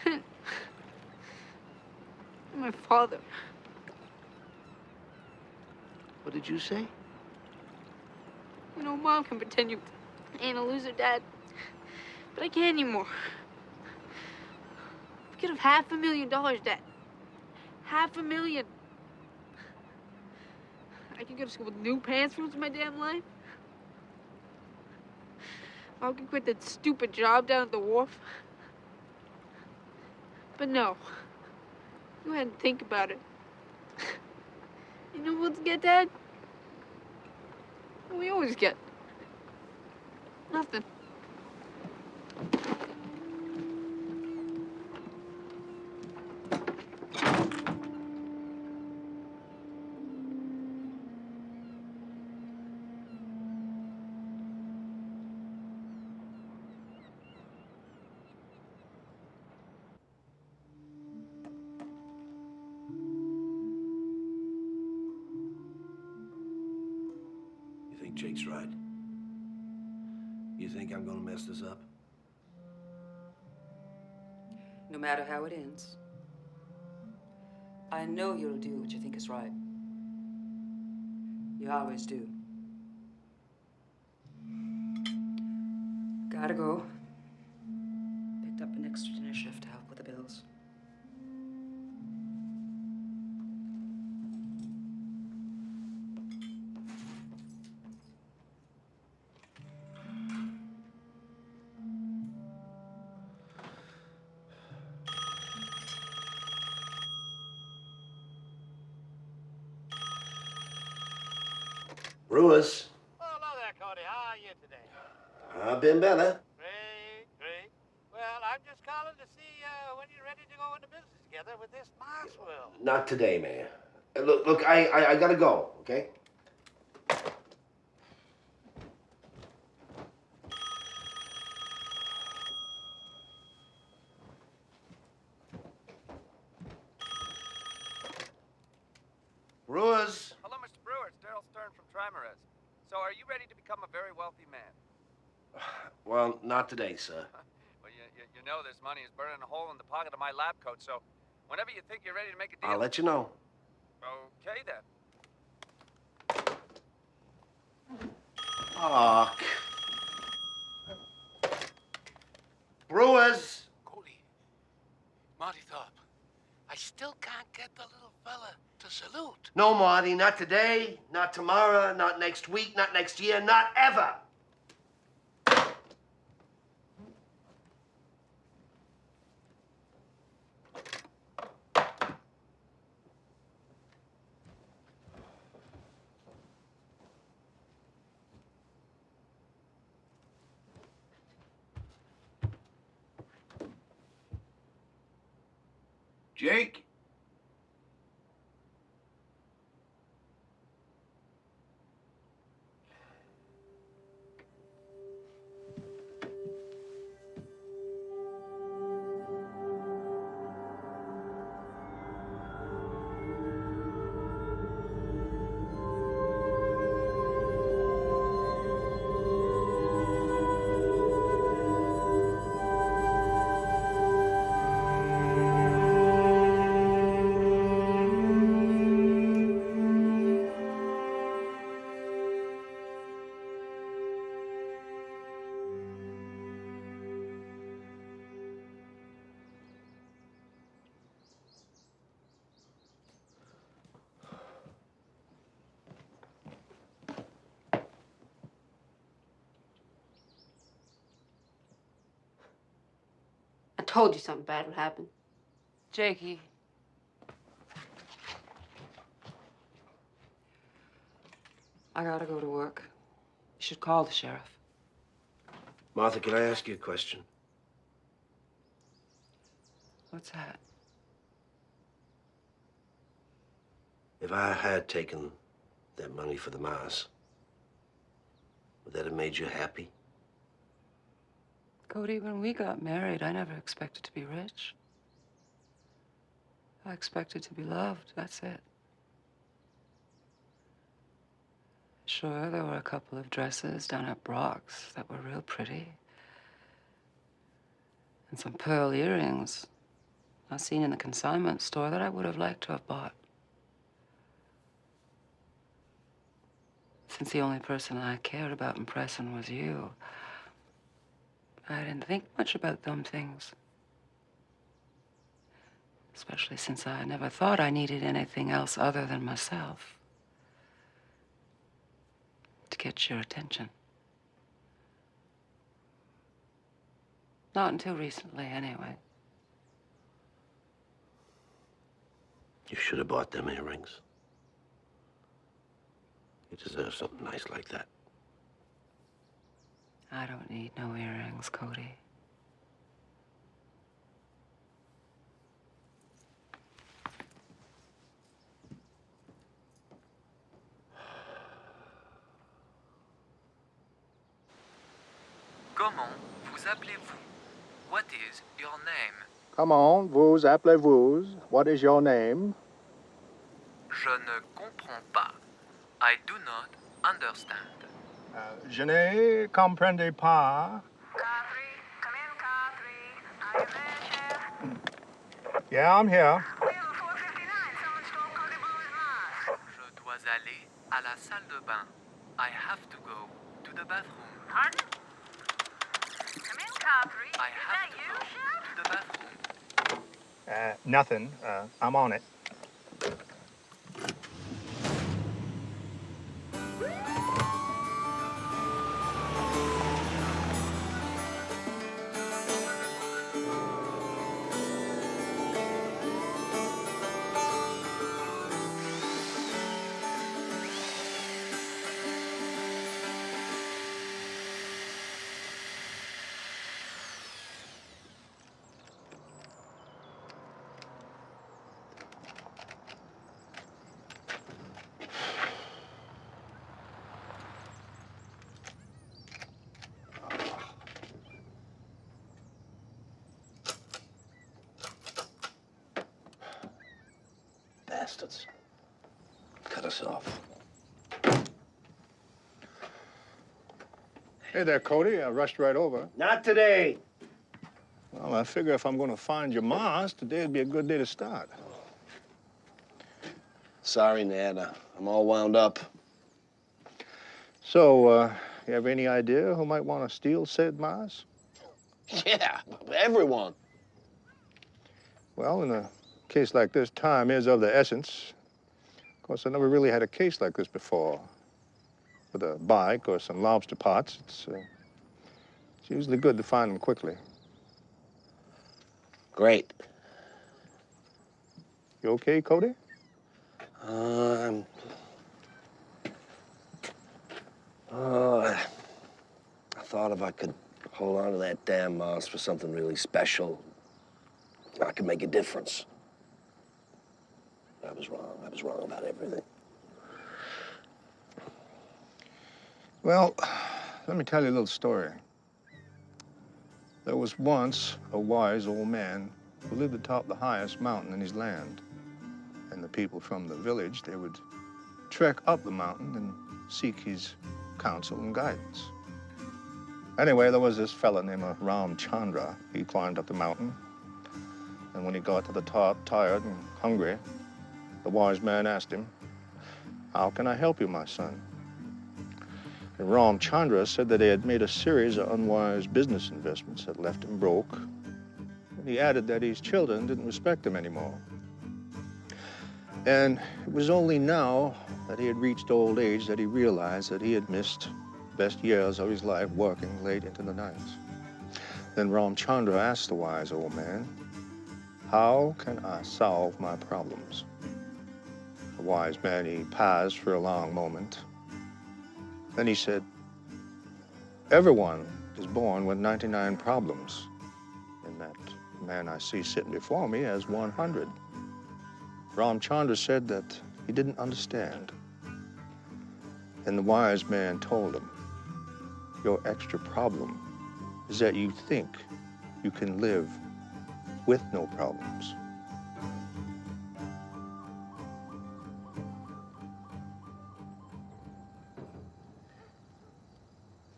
and my father. What did you say? You know, Mom can pretend you ain't a loser, Dad. But I can't anymore. We could have $500,000, Dad. $500,000. I can go to school with new pants for the rest of my damn life. I can quit that stupid job down at the wharf. But no. Go ahead and think about it. You know what we'll get, Dad? What we always get. Nothing. You think Jake's right? You think I'm gonna mess this up? No matter how it ends, I know you'll do what you think is right. You always do. Gotta go. Picked up an extra dinner shift to help with the bills. Brewers. Oh, hello there, Cody. How are you today? I've been better. Great, great. Well, I'm just calling to see when you're ready to go into business together with this Mars World. Not today, man. Look, I gotta go, okay? Brewers. Hello, Mr. Brewer. It's Daryl Stern from Trimares. So are you ready to become a very wealthy man? Well, not today, sir. Well, you know this money is burning a hole in the pocket of my lab coat, so whenever you think you're ready to make a deal... I'll let you know. Okay, then. Aw. Brewers. Cody, Marty Thorpe, I still can't get the little fella to salute. No, Marty, not today, not tomorrow, not next week, not next year, not ever. Jake? I told you something bad would happen. Jakey. I gotta go to work. You should call the sheriff. Martha, can I ask you a question? What's that? If I had taken that money for the Mars, would that have made you happy? Cody, when we got married, I never expected to be rich. I expected to be loved, that's it. Sure, there were a couple of dresses down at Brock's that were real pretty. And some pearl earrings I seen in the consignment store that I would have liked to have bought. Since the only person I cared about impressing was you, I didn't think much about them things. Especially since I never thought I needed anything else other than myself to get your attention. Not until recently, anyway. You should have bought them earrings. You deserve something nice like that. I don't need no earrings, Cody. Comment vous appelez-vous? What is your name? Comment vous appelez-vous? What is your name? Je ne comprends pas. I do not understand. Je ne comprends pas. Yeah, I'm here. Je dois aller à la salle de bain. I have to go to the bathroom. Pardon? Come in, Capri. I have to go to the bathroom. Nothing. I'm on it. Bastards. Cut us off. Hey there, Cody. I rushed right over. Not today. Well, I figure if I'm going to find your Mars, today'd be a good day to start. Sorry, Ned. I'm all wound up. So, you have any idea who might want to steal said Mars? Yeah, everyone. Well, in a case like this, time is of the essence. Of course, I never really had a case like this before. With a bike or some lobster pots, it's usually good to find them quickly. Great. You okay, Cody? I thought if I could hold on to that damn mouse for something really special, I could make a difference. I was wrong. I was wrong about everything. Well, let me tell you a little story. There was once a wise old man who lived atop the highest mountain in his land. And the people from the village, they would trek up the mountain and seek his counsel and guidance. Anyway, there was this fella named Ram Chandra. He climbed up the mountain. And when he got to the top, tired and hungry, the wise man asked him, "How can I help you, my son?" And Ram Chandra said that he had made a series of unwise business investments that left him broke. And he added that his children didn't respect him anymore. And it was only now that he had reached old age that he realized that he had missed the best years of his life working late into the nights. Then Ram Chandra asked the wise old man, "How can I solve my problems?" The wise man, he paused for a long moment. Then he said, "Everyone is born with 99 problems. And that man I see sitting before me has 100. Ram Chandra said that he didn't understand. And the wise man told him, "Your extra problem is that you think you can live with no problems."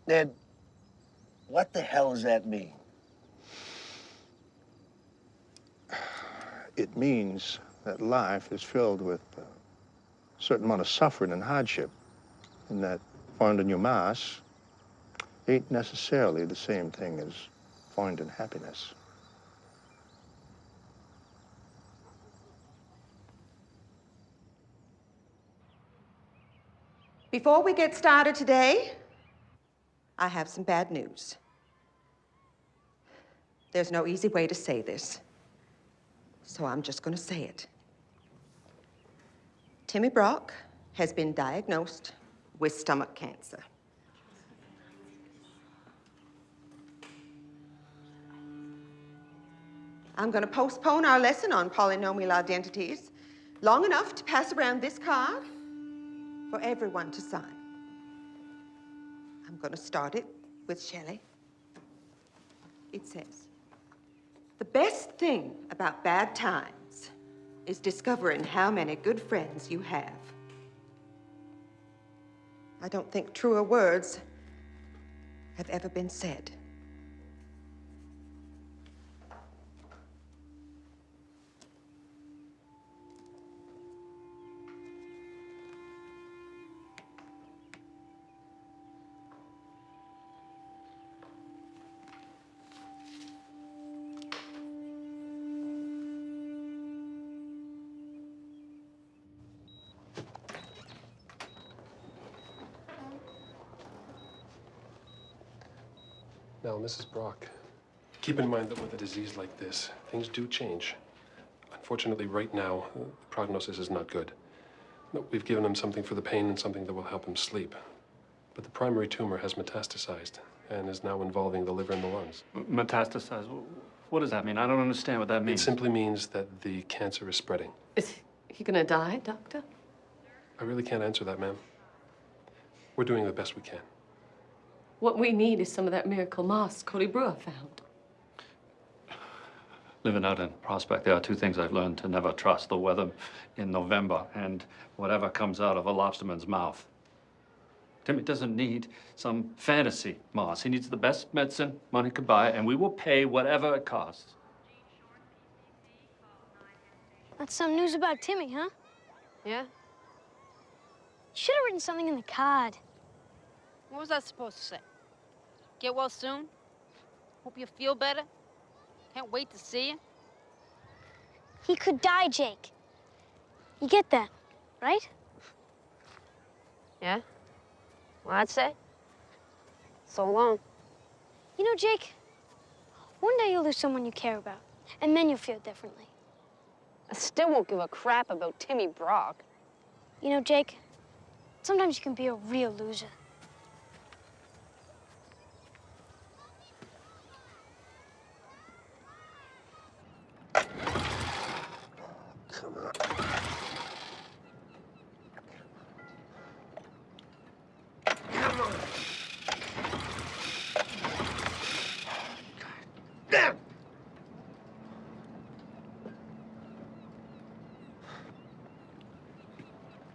Ned, what the hell does that mean? It means that life is filled with a certain amount of suffering and hardship, and that finding your Mars ain't necessarily the same thing as finding happiness. Before we get started today, I have some bad news. There's no easy way to say this, so I'm just going to say it. Timmy Brock has been diagnosed with stomach cancer. I'm going to postpone our lesson on polynomial identities long enough to pass around this card for everyone to sign. I'm going to start it with Shelley. It says, "The best thing about bad times is discovering how many good friends you have." I don't think truer words have ever been said. Now, Mrs. Brock, keep in mind that with a disease like this, things do change. Unfortunately, right now, the prognosis is not good. We've given him something for the pain and something that will help him sleep. But the primary tumor has metastasized and is now involving the liver and the lungs. Metastasized? What does that mean? I don't understand what that means. It simply means that the cancer is spreading. Is he gonna die, Doctor? I really can't answer that, ma'am. We're doing the best we can. What we need is some of that miracle moss Cody Brewer found. Living out in Prospect, there are two things I've learned to never trust: the weather in November and whatever comes out of a lobsterman's mouth. Timmy doesn't need some fantasy moss. He needs the best medicine money could buy, and we will pay whatever it costs. That's some news about Timmy, huh? Yeah? Should have written something in the card. What was that supposed to say? Get well soon? Hope you feel better? Can't wait to see you? He could die, Jake. You get that, right? Yeah? Well, I'd say. So long. You know, Jake, one day you'll lose someone you care about, and then you'll feel differently. I still won't give a crap about Timmy Brock. You know, Jake, sometimes you can be a real loser.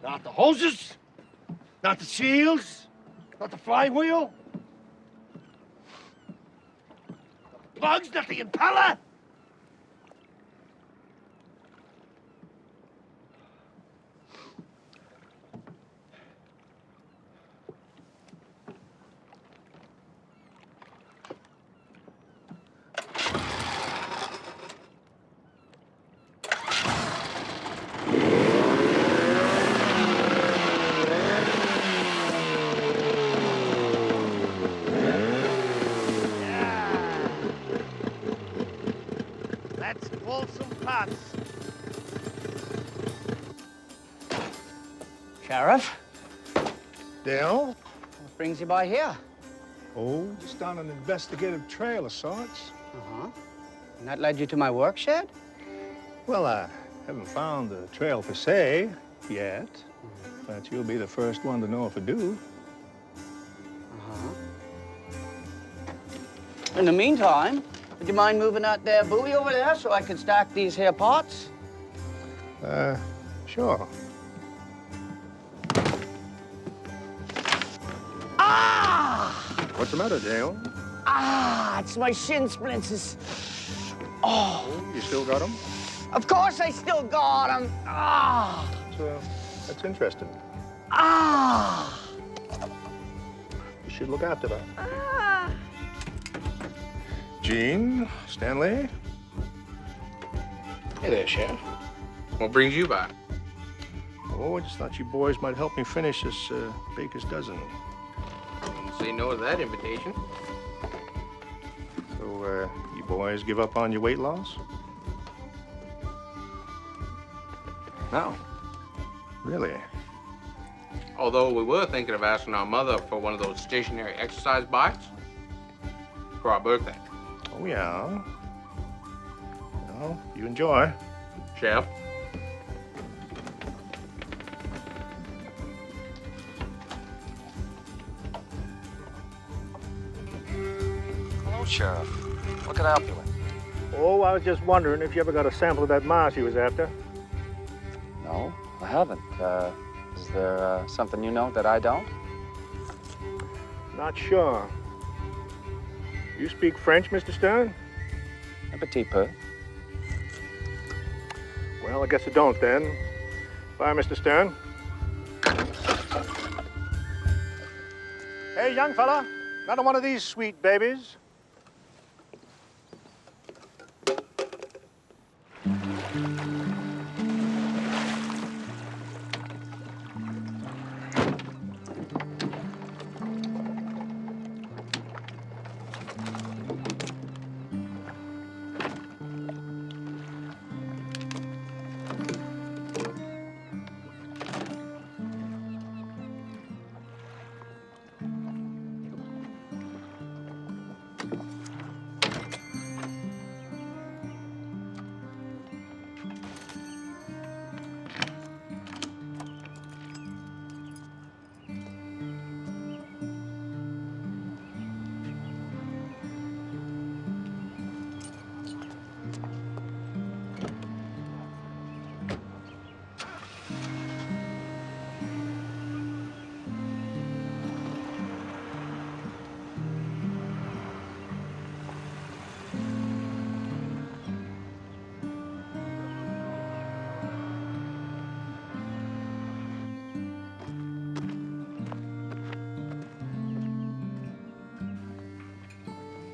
Not the hoses, not the seals, not the flywheel, not the plugs, not the impeller. Let's pull some pots. Sheriff? Dale? What brings you by here? Oh, just on an investigative trail of sorts. Uh-huh. And that led you to my work shed? Well, I haven't found the trail per se yet, but you'll be the first one to know if I do. Uh-huh. In the meantime, would you mind moving that there buoy over there so I can stack these here pots? Sure. Ah! What's the matter, Dale? Ah, it's my shin splints. Oh. You still got them? Of course I still got them. Ah. That's interesting. Ah. You should look after that. Ah. Gene, Stanley. Hey there, Sheriff. What brings you by? Oh, I just thought you boys might help me finish this baker's dozen. Didn't say no to that invitation. So, you boys give up on your weight loss? No. Really? Although we were thinking of asking our mother for one of those stationary exercise bikes for our birthday. Oh, yeah. Well, you enjoy. Chef? Hello, Sheriff. What can I help you with? Oh, I was just wondering if you ever got a sample of that moss he was after. No, I haven't. Is there something you know that I don't? Not sure. You speak French, Mr. Stern? Un petit peu. Well, I guess I don't then. Bye, Mr. Stern. Hey, young fella, another one of these sweet babies.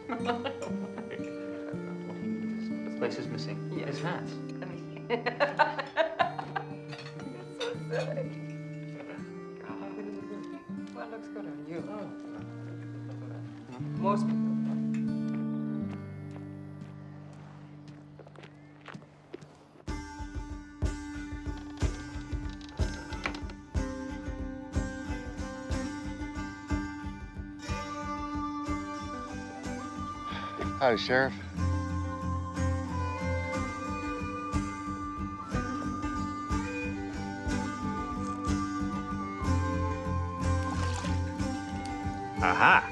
The place is missing his hat. What looks good on you? Most people. Howdy, Sheriff. Aha!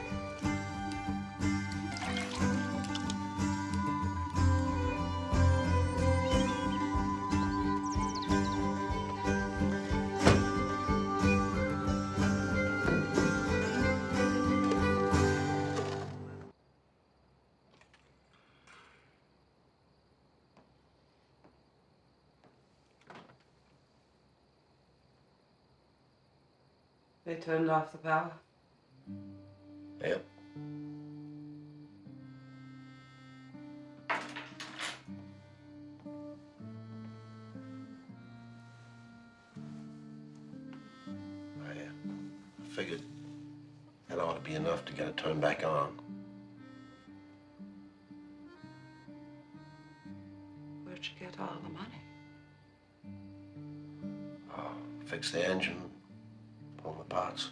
They turned off the power. Yep. I figured that ought to be enough to get it turned back on. Where'd you get all the money? Fix the engine, pull the parts.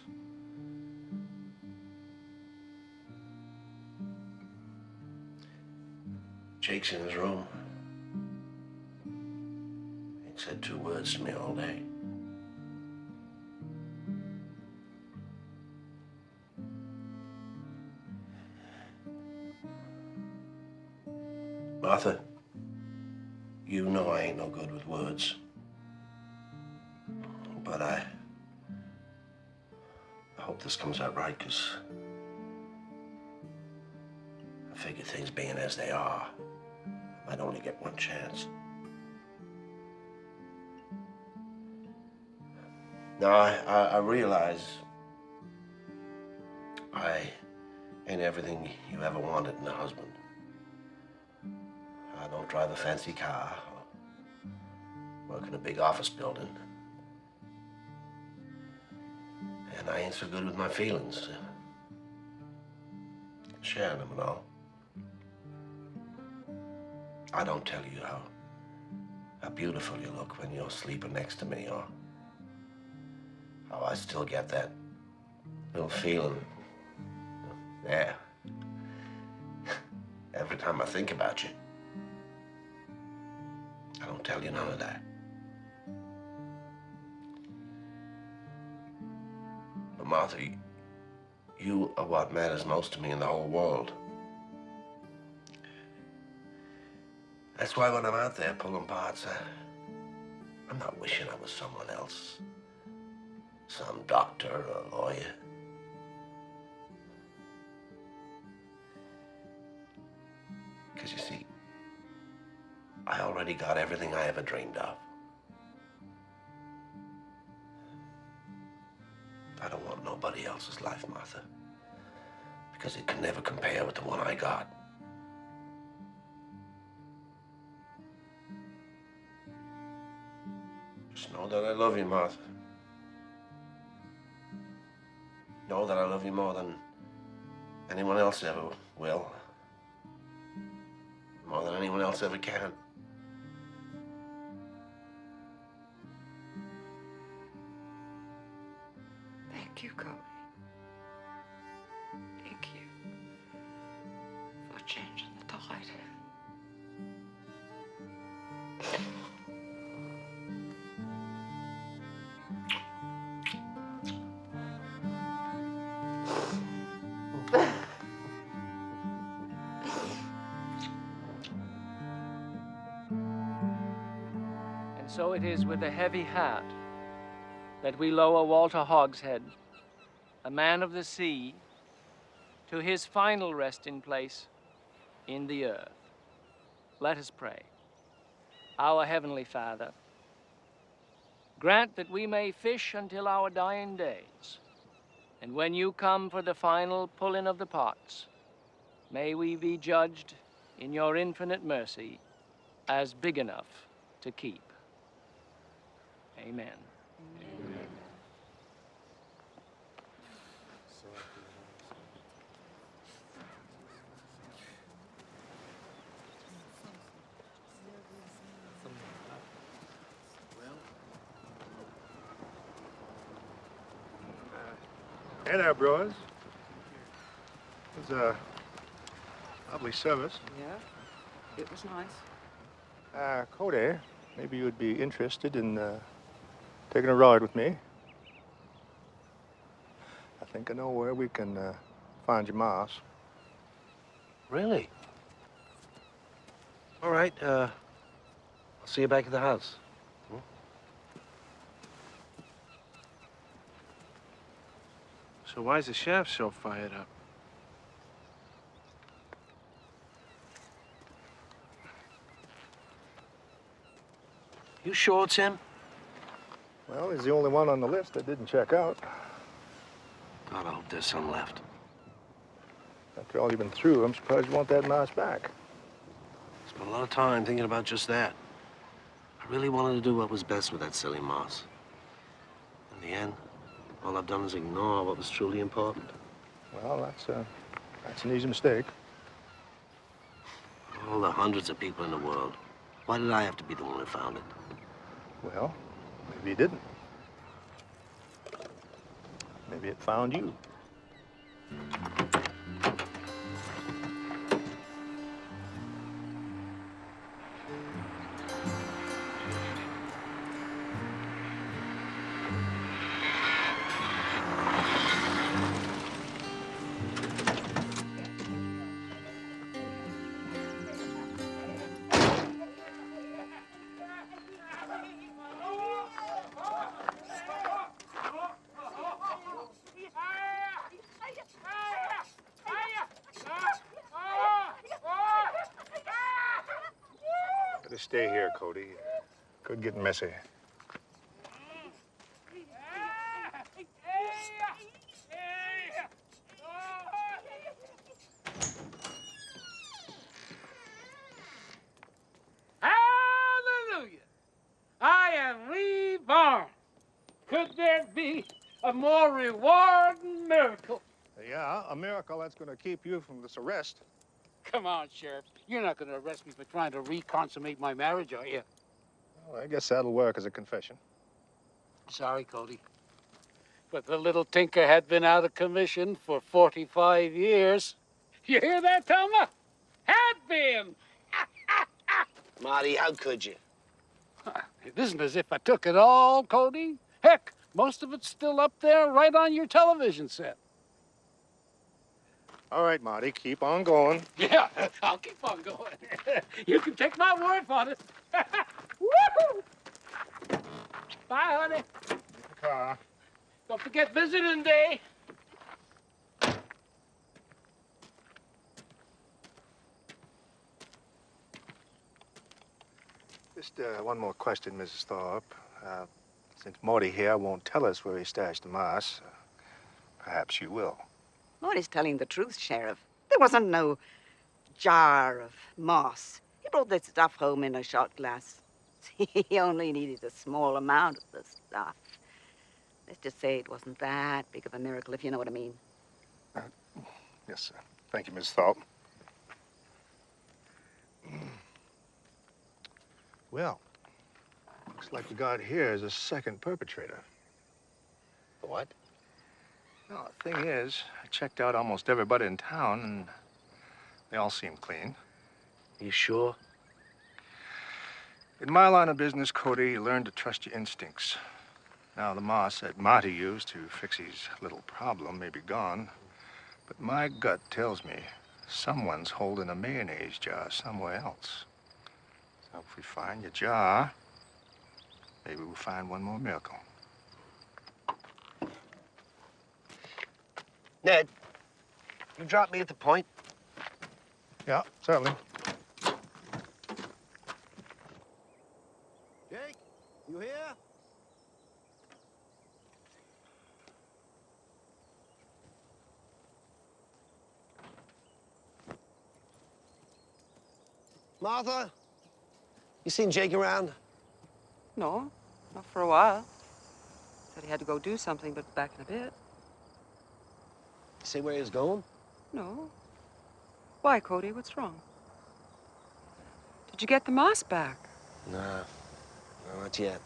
Jake's in his room. Ain't said 2 words to me all day. Martha, you know I ain't no good with words. But I hope this comes out right, 'cause I figure things being as they are, I might only get one chance. Now, I realize I ain't everything you ever wanted in a husband. I don't drive a fancy car or work in a big office building. And I ain't so good with my feelings. Sharing them and all. I don't tell you how beautiful you look when you're sleeping next to me, or how I still get that little feeling there every time I think about you. I don't tell you none of that. But Martha, you are what matters most to me in the whole world. That's why when I'm out there pulling parts, I'm not wishing I was someone else. Some doctor or a lawyer. Because you see, I already got everything I ever dreamed of. I don't want nobody else's life, Martha. Because it can never compare with the one I got. Just know that I love you, Martha. Know that I love you more than anyone else ever will. More than anyone else ever can. Thank you, Cody. Thank you for changing the tide. And so it is with a heavy heart that we lower Walter Hogshead, a man of the sea, to his final resting place in the earth. Let us pray. Our Heavenly Father, grant that we may fish until our dying days, and when you come for the final pulling of the pots, may we be judged in your infinite mercy as big enough to keep. Amen. Hey there, Brewers. It was a lovely service. Yeah, it was nice. Cody, maybe you would be interested in taking a ride with me. I think I know where we can find your mouse. Really? All right, I'll see you back at the house. Hmm? So why is the sheriff so fired up? You sure it's him? Well, he's the only one on the list that didn't check out. God, I hope there's some left. After all you've been through, I'm surprised you want that mouse back. Spent a lot of time thinking about just that. I really wanted to do what was best with that silly mouse. In the end, all I've done is ignore what was truly important. Well, that's an easy mistake. All the hundreds of people in the world. Why did I have to be the one who found it? Well, maybe you didn't. Maybe it found you. Better stay here, Cody. Could get messy. Hallelujah! I am reborn. Could there be a more rewarding miracle. Yeah, a miracle that's going to keep you from this arrest. Come on, Sheriff. You're not going to arrest me for trying to reconsummate my marriage, are you? Well, I guess that'll work as a confession. Sorry, Cody. But the little tinker had been out of commission for 45 years. You hear that, Thelma? Had been. Marty, how could you? It isn't as if I took it all, Cody. Heck, most of it's still up there right on your television set. All right, Marty, keep on going. Yeah, I'll keep on going. You can take my word for it. Woo-hoo! Bye, honey. Car. Don't forget visiting day. Just one more question, Mrs. Thorpe. Since Morty here won't tell us where he stashed the moss, perhaps you will. Morty's telling the truth, Sheriff. There wasn't no jar of moss. He brought that stuff home in a shot glass. He only needed a small amount of the stuff. Let's just say it wasn't that big of a miracle, if you know what I mean. Yes, sir. Thank you, Mrs. Thorpe. Well, looks like we got here is a second perpetrator. What? Well, the thing is, I checked out almost everybody in town, and they all seem clean. You sure? In my line of business, Cody, you learn to trust your instincts. Now, the moss that Marty used to fix his little problem may be gone, but my gut tells me someone's holding a mayonnaise jar somewhere else. So if we find your jar, maybe we'll find one more miracle. Ned, you drop me at the point? Yeah, certainly. Jake, you here? Martha, you seen Jake around? No, not for a while. Said he had to go do something, but back in a bit. See where he was going? No. Why, Cody? What's wrong? Did you get the moss back? Nah, no, not yet.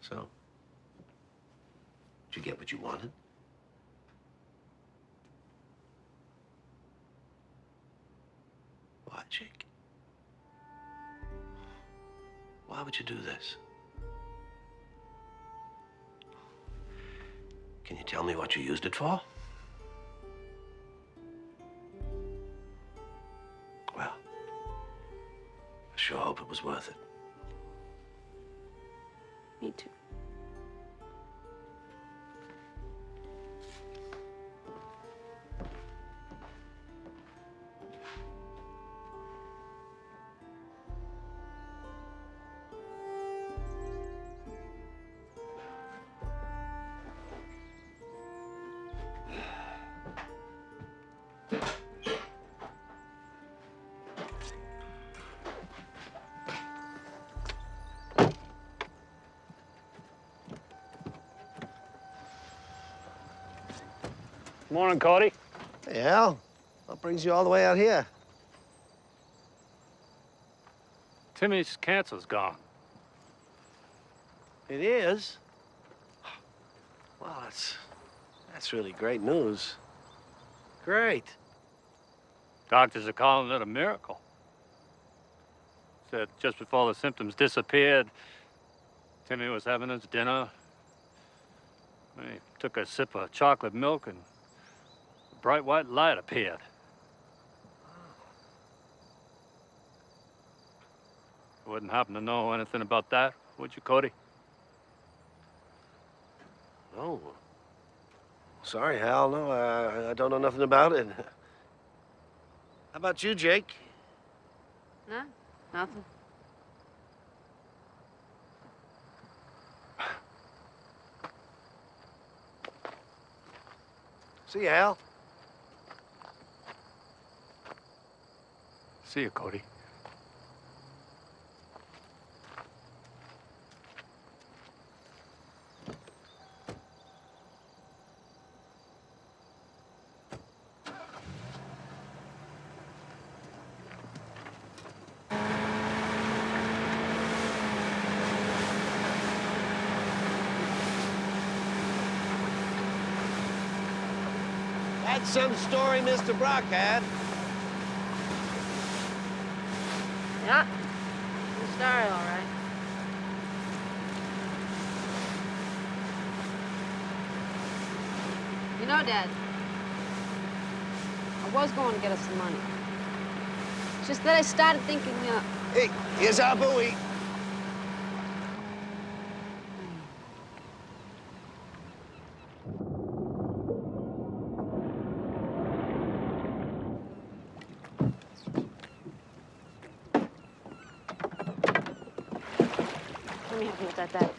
So, did you get what you wanted? Why, Jake? Why would you do this? Can you tell me what you used it for? Well, I sure hope it was worth it. Me too. Morning, Cody. Hey, Al. What brings you all the way out here? Timmy's cancer's gone. It is? Well, that's really great news. Great. Doctors are calling it a miracle. Said just before the symptoms disappeared, Timmy was having his dinner. He took a sip of chocolate milk and a bright white light appeared. You wouldn't happen to know anything about that, would you, Cody? Oh. Sorry, Hal. No, I don't know nothing about it. How about you, Jake? No, nothing. See you, Hal. See you, Cody. That's some story Mr. Brock had. Yeah, good story, all right. You know, Dad, I was going to get us some money. It's just that I started thinking, Hey, here's our buoy. Let me help you with that, Dad.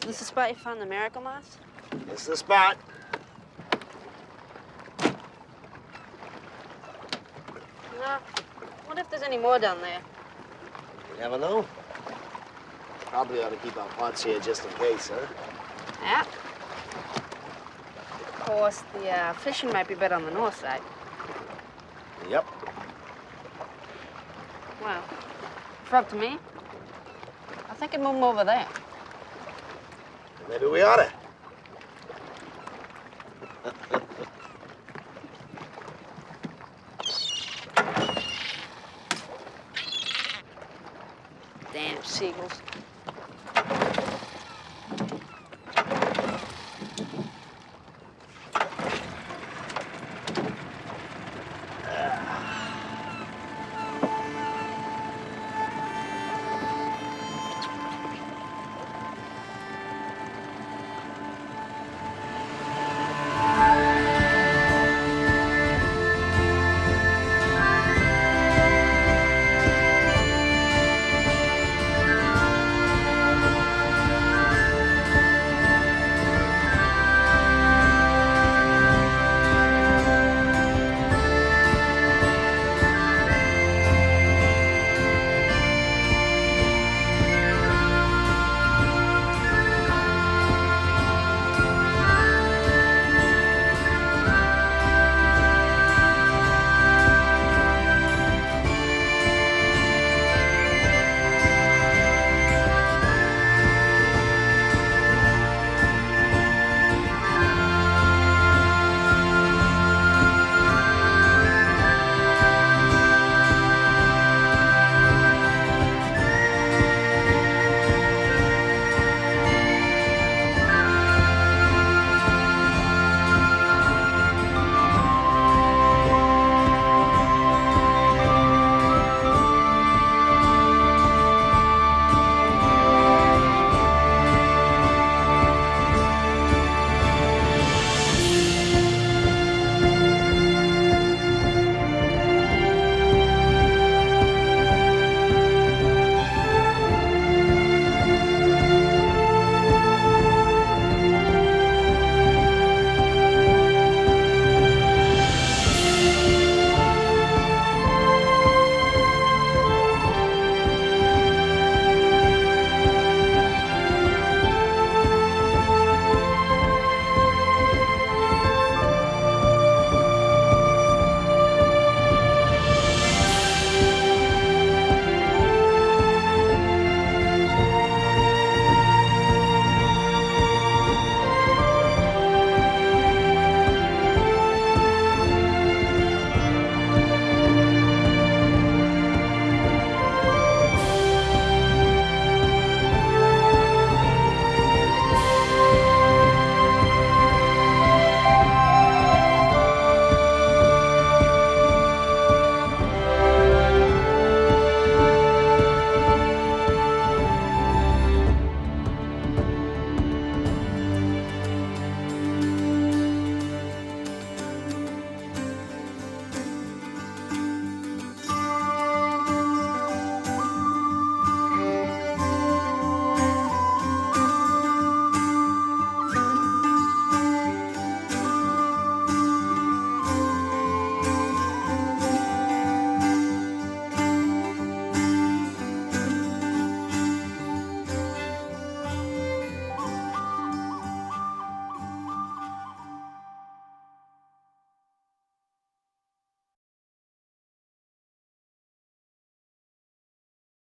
Is this the spot you found the miracle moss? It's the spot. No. What if there's any more down there? You never know. Probably ought to keep our pots here just in case, huh? Yeah. Of course, the fishing might be better on the north side. Yep. Well, if up to me, I think I'd move 'em over there. Maybe we ought to. Damn seagulls.